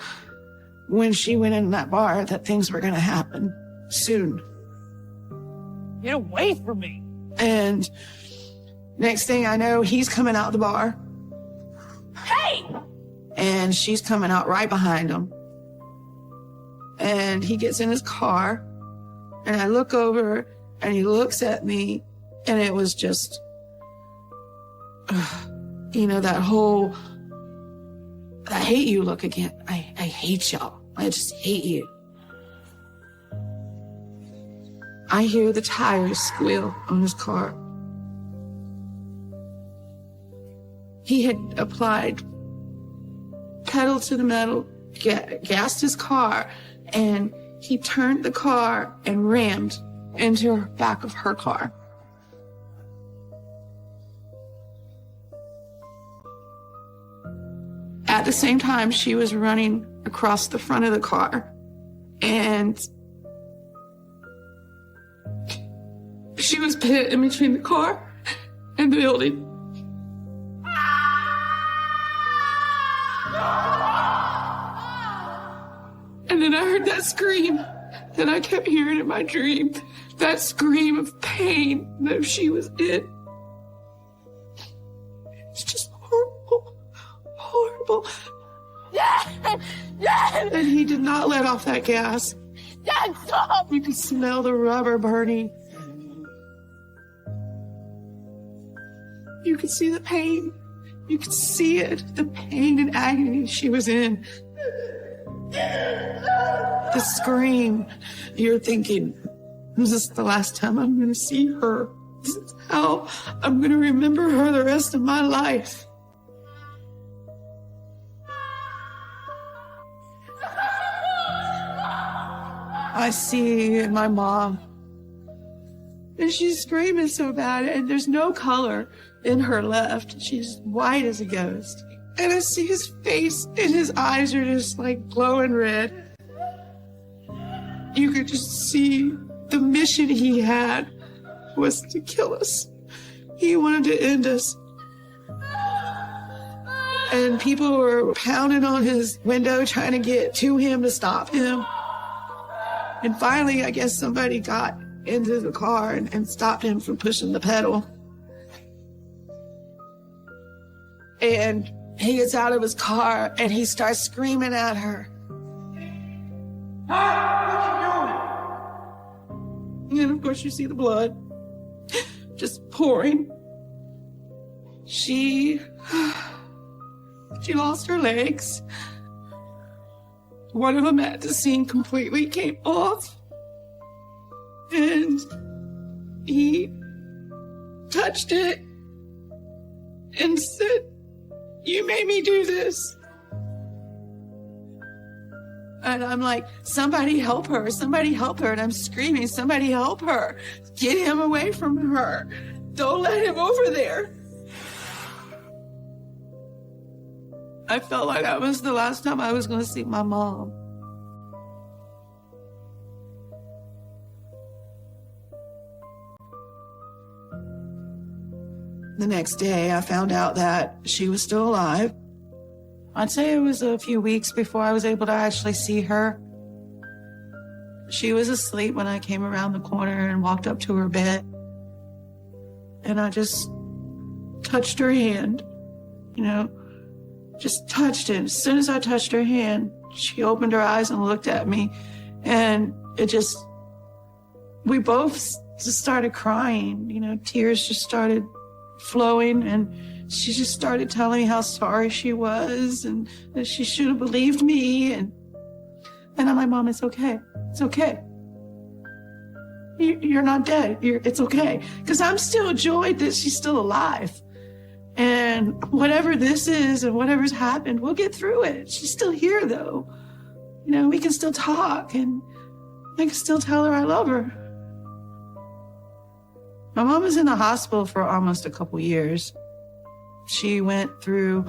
when she went in that bar that things were going to happen soon. Get away from me. And next thing I know, he's coming out the bar. Hey! And she's coming out right behind him. And he gets in his car, and I look over, and he looks at me, and it was just, that whole, I hate you look again. I hate y'all. I just hate you. I hear the tires squeal on his car. He had applied pedal to the metal, gassed his car, and he turned the car and rammed into the back of her car. At the same time, she was running across the front of the car, and she was pit in between the car and the building. And then I heard that scream that I kept hearing in my dream, that scream of pain that she was in. It's just horrible, horrible. And he did not let off that gas. Dad, stop! You could smell the rubber burning. You could see the pain. You could see it, the pain and agony she was in. The scream. You're thinking, is this the last time I'm going to see her? This is how I'm going to remember her the rest of my life. I see my mom, and she's screaming so bad, and there's no color in her left. She's white as a ghost. And I see his face, and his eyes are just like glowing red. You could just see the mission he had was to kill us. He wanted to end us. And people were pounding on his window trying to get to him to stop him. And finally, I guess somebody got into the car and stopped him from pushing the pedal. And he gets out of his car and he starts screaming at her. What you doing? And of course you see the blood just pouring. She lost her legs. One of them at the scene completely came off. And he touched it and said, "You made me do this." And I'm like, somebody help her, somebody help her. And I'm screaming, somebody help her. Get him away from her. Don't let him over there. I felt like that was the last time I was going to see my mom. The next day, I found out that she was still alive. I'd say it was a few weeks before I was able to actually see her. She was asleep when I came around the corner and walked up to her bed. And I just touched her hand, just touched it. As soon as I touched her hand, she opened her eyes and looked at me. And we both just started crying, tears just started flowing, and she just started telling me how sorry she was and that she should have believed me. And I'm like, Mom, it's okay. It's okay. You're not dead. It's okay. Because I'm still joyed that she's still alive. And whatever this is and whatever's happened, we'll get through it. She's still here, though. We can still talk, and I can still tell her I love her. My mom was in the hospital for almost a couple years. She went through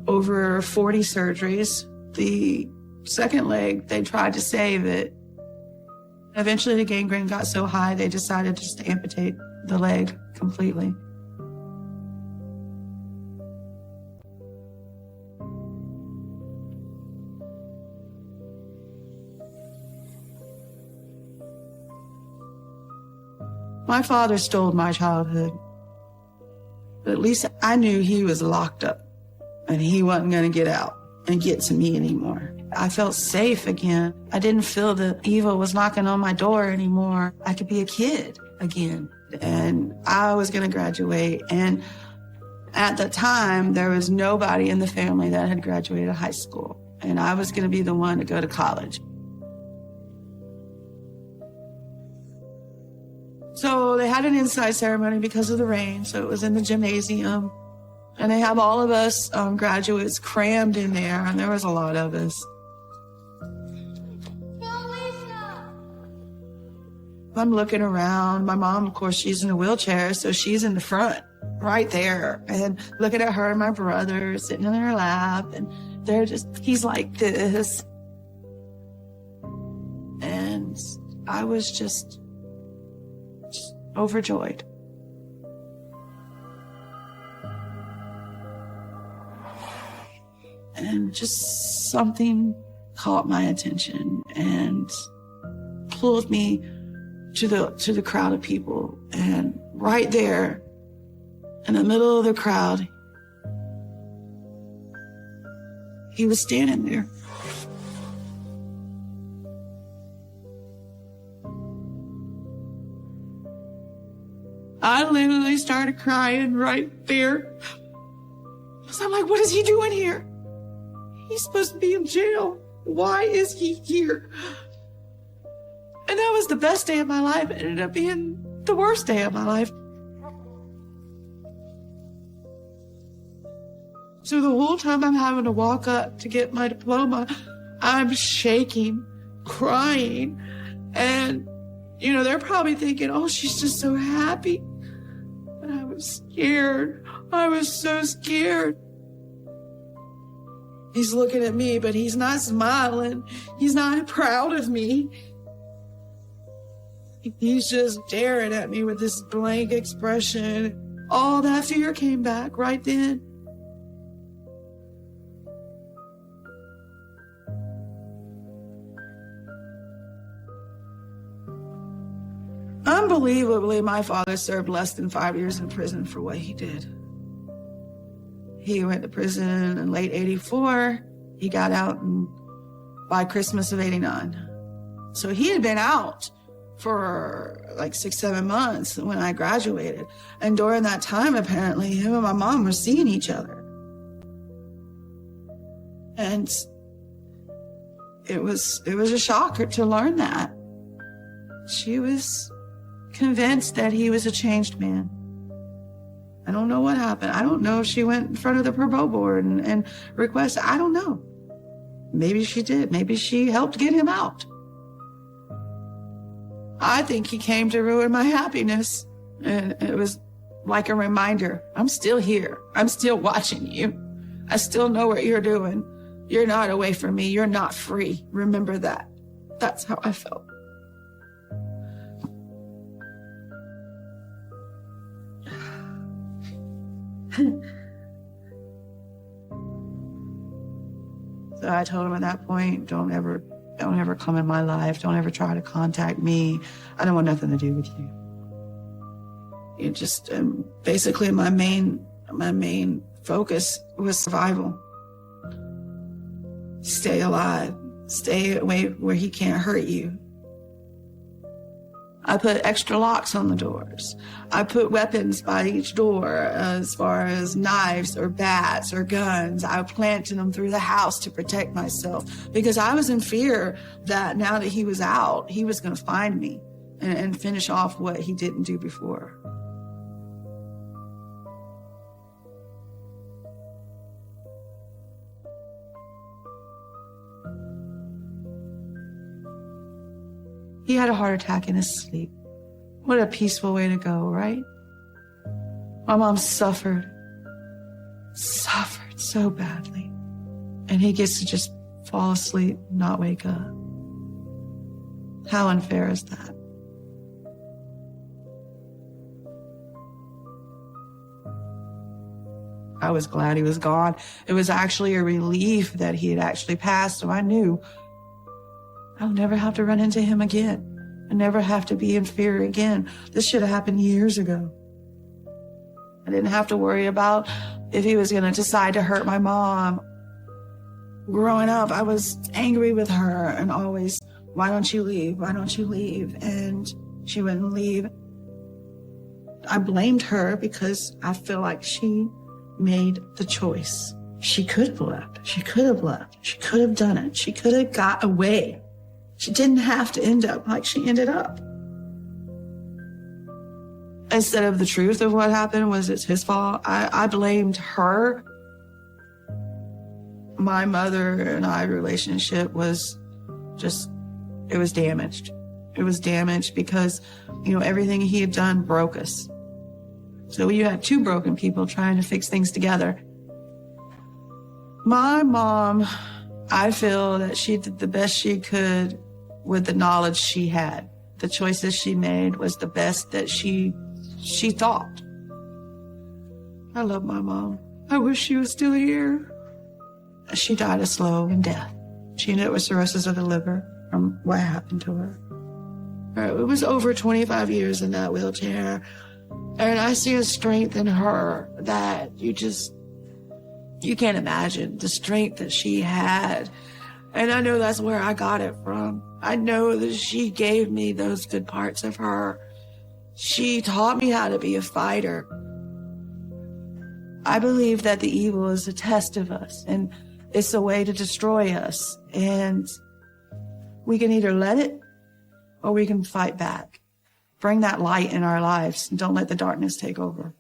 over 40 surgeries. The second leg, they tried to save it. Eventually, the gangrene got so high, they decided just to amputate the leg completely. My father stole my childhood, but at least I knew he was locked up and he wasn't going to get out and get to me anymore. I felt safe again. I didn't feel that evil was knocking on my door anymore. I could be a kid again, and I was going to graduate. And at the time, there was nobody in the family that had graduated high school, and I was going to be the one to go to college. So they had an inside ceremony because of the rain, so it was in the gymnasium. And they have all of us graduates crammed in there, and there was a lot of us. I'm looking around. My mom, of course, she's in a wheelchair, so she's in the front, right there. And looking at her and my brother sitting in her lap, and he's like this. And I was just overjoyed. And just something caught my attention and pulled me to the crowd of people. And right there, in the middle of the crowd, he was standing there. I literally started crying right there. So I'm like, what is he doing here? He's supposed to be in jail. Why is he here? And that was the best day of my life. It ended up being the worst day of my life. So the whole time I'm having to walk up to get my diploma, I'm shaking, crying. And, you know, they're probably thinking, oh, she's just so happy. But I was scared. I was so scared. He's looking at me, but he's not smiling. He's not proud of me. He's just staring at me with this blank expression. All that fear came back right then. Unbelievably, my father served less than 5 years in prison for what he did. He went to prison in late 84. He got out by Christmas of 89. So he had been out for like 6-7 months when I graduated. And during that time, apparently, him and my mom were seeing each other. And it was a shocker to learn that. She was convinced that he was a changed man. I don't know what happened. I don't know if she went in front of the parole board and requested. I don't know. Maybe she did. Maybe she helped get him out. I think he came to ruin my happiness. And it was like a reminder. I'm still here. I'm still watching you. I still know what you're doing. You're not away from me. You're not free. Remember that. That's how I felt. So I told him at that point, don't ever come in my life. Don't ever try to contact me. I don't want nothing to do with you. It just basically my main focus was survival. Stay alive. Stay away where he can't hurt you. I put extra locks on the doors. I put weapons by each door as far as knives or bats or guns. I planted them through the house to protect myself because I was in fear that now that he was out, he was going to find me and finish off what he didn't do before. He had a heart attack in his sleep. What a peaceful way to go, right? My mom suffered so badly. And he gets to just fall asleep, not wake up. How unfair is that? I was glad he was gone. It was actually a relief that he had actually passed, so I knew I'll never have to run into him again. I never have to be in fear again. This should have happened years ago. I didn't have to worry about if he was going to decide to hurt my mom. Growing up, I was angry with her and always, why don't you leave? Why don't you leave? And she wouldn't leave. I blamed her because I feel like she made the choice. She could have left. She could have left. She could have done it. She could have got away. She didn't have to end up like she ended up. Instead of the truth of what happened was it's his fault, I blamed her. My mother and I relationship was just, it was damaged. It was damaged because, you know, everything he had done broke us. So you had two broken people trying to fix things together. My mom, I feel that she did the best she could with the knowledge she had. The choices she made was the best that she thought. I love my mom. I wish she was still here. She died a slow death. She ended up with cirrhosis of the liver from what happened to her. It was over 25 years in that wheelchair. And I see a strength in her that you can't imagine the strength that she had. And I know that's where I got it from. I know that she gave me those good parts of her. She taught me how to be a fighter. I believe that the evil is a test of us, and it's a way to destroy us. And we can either let it, or we can fight back. Bring that light in our lives, and don't let the darkness take over.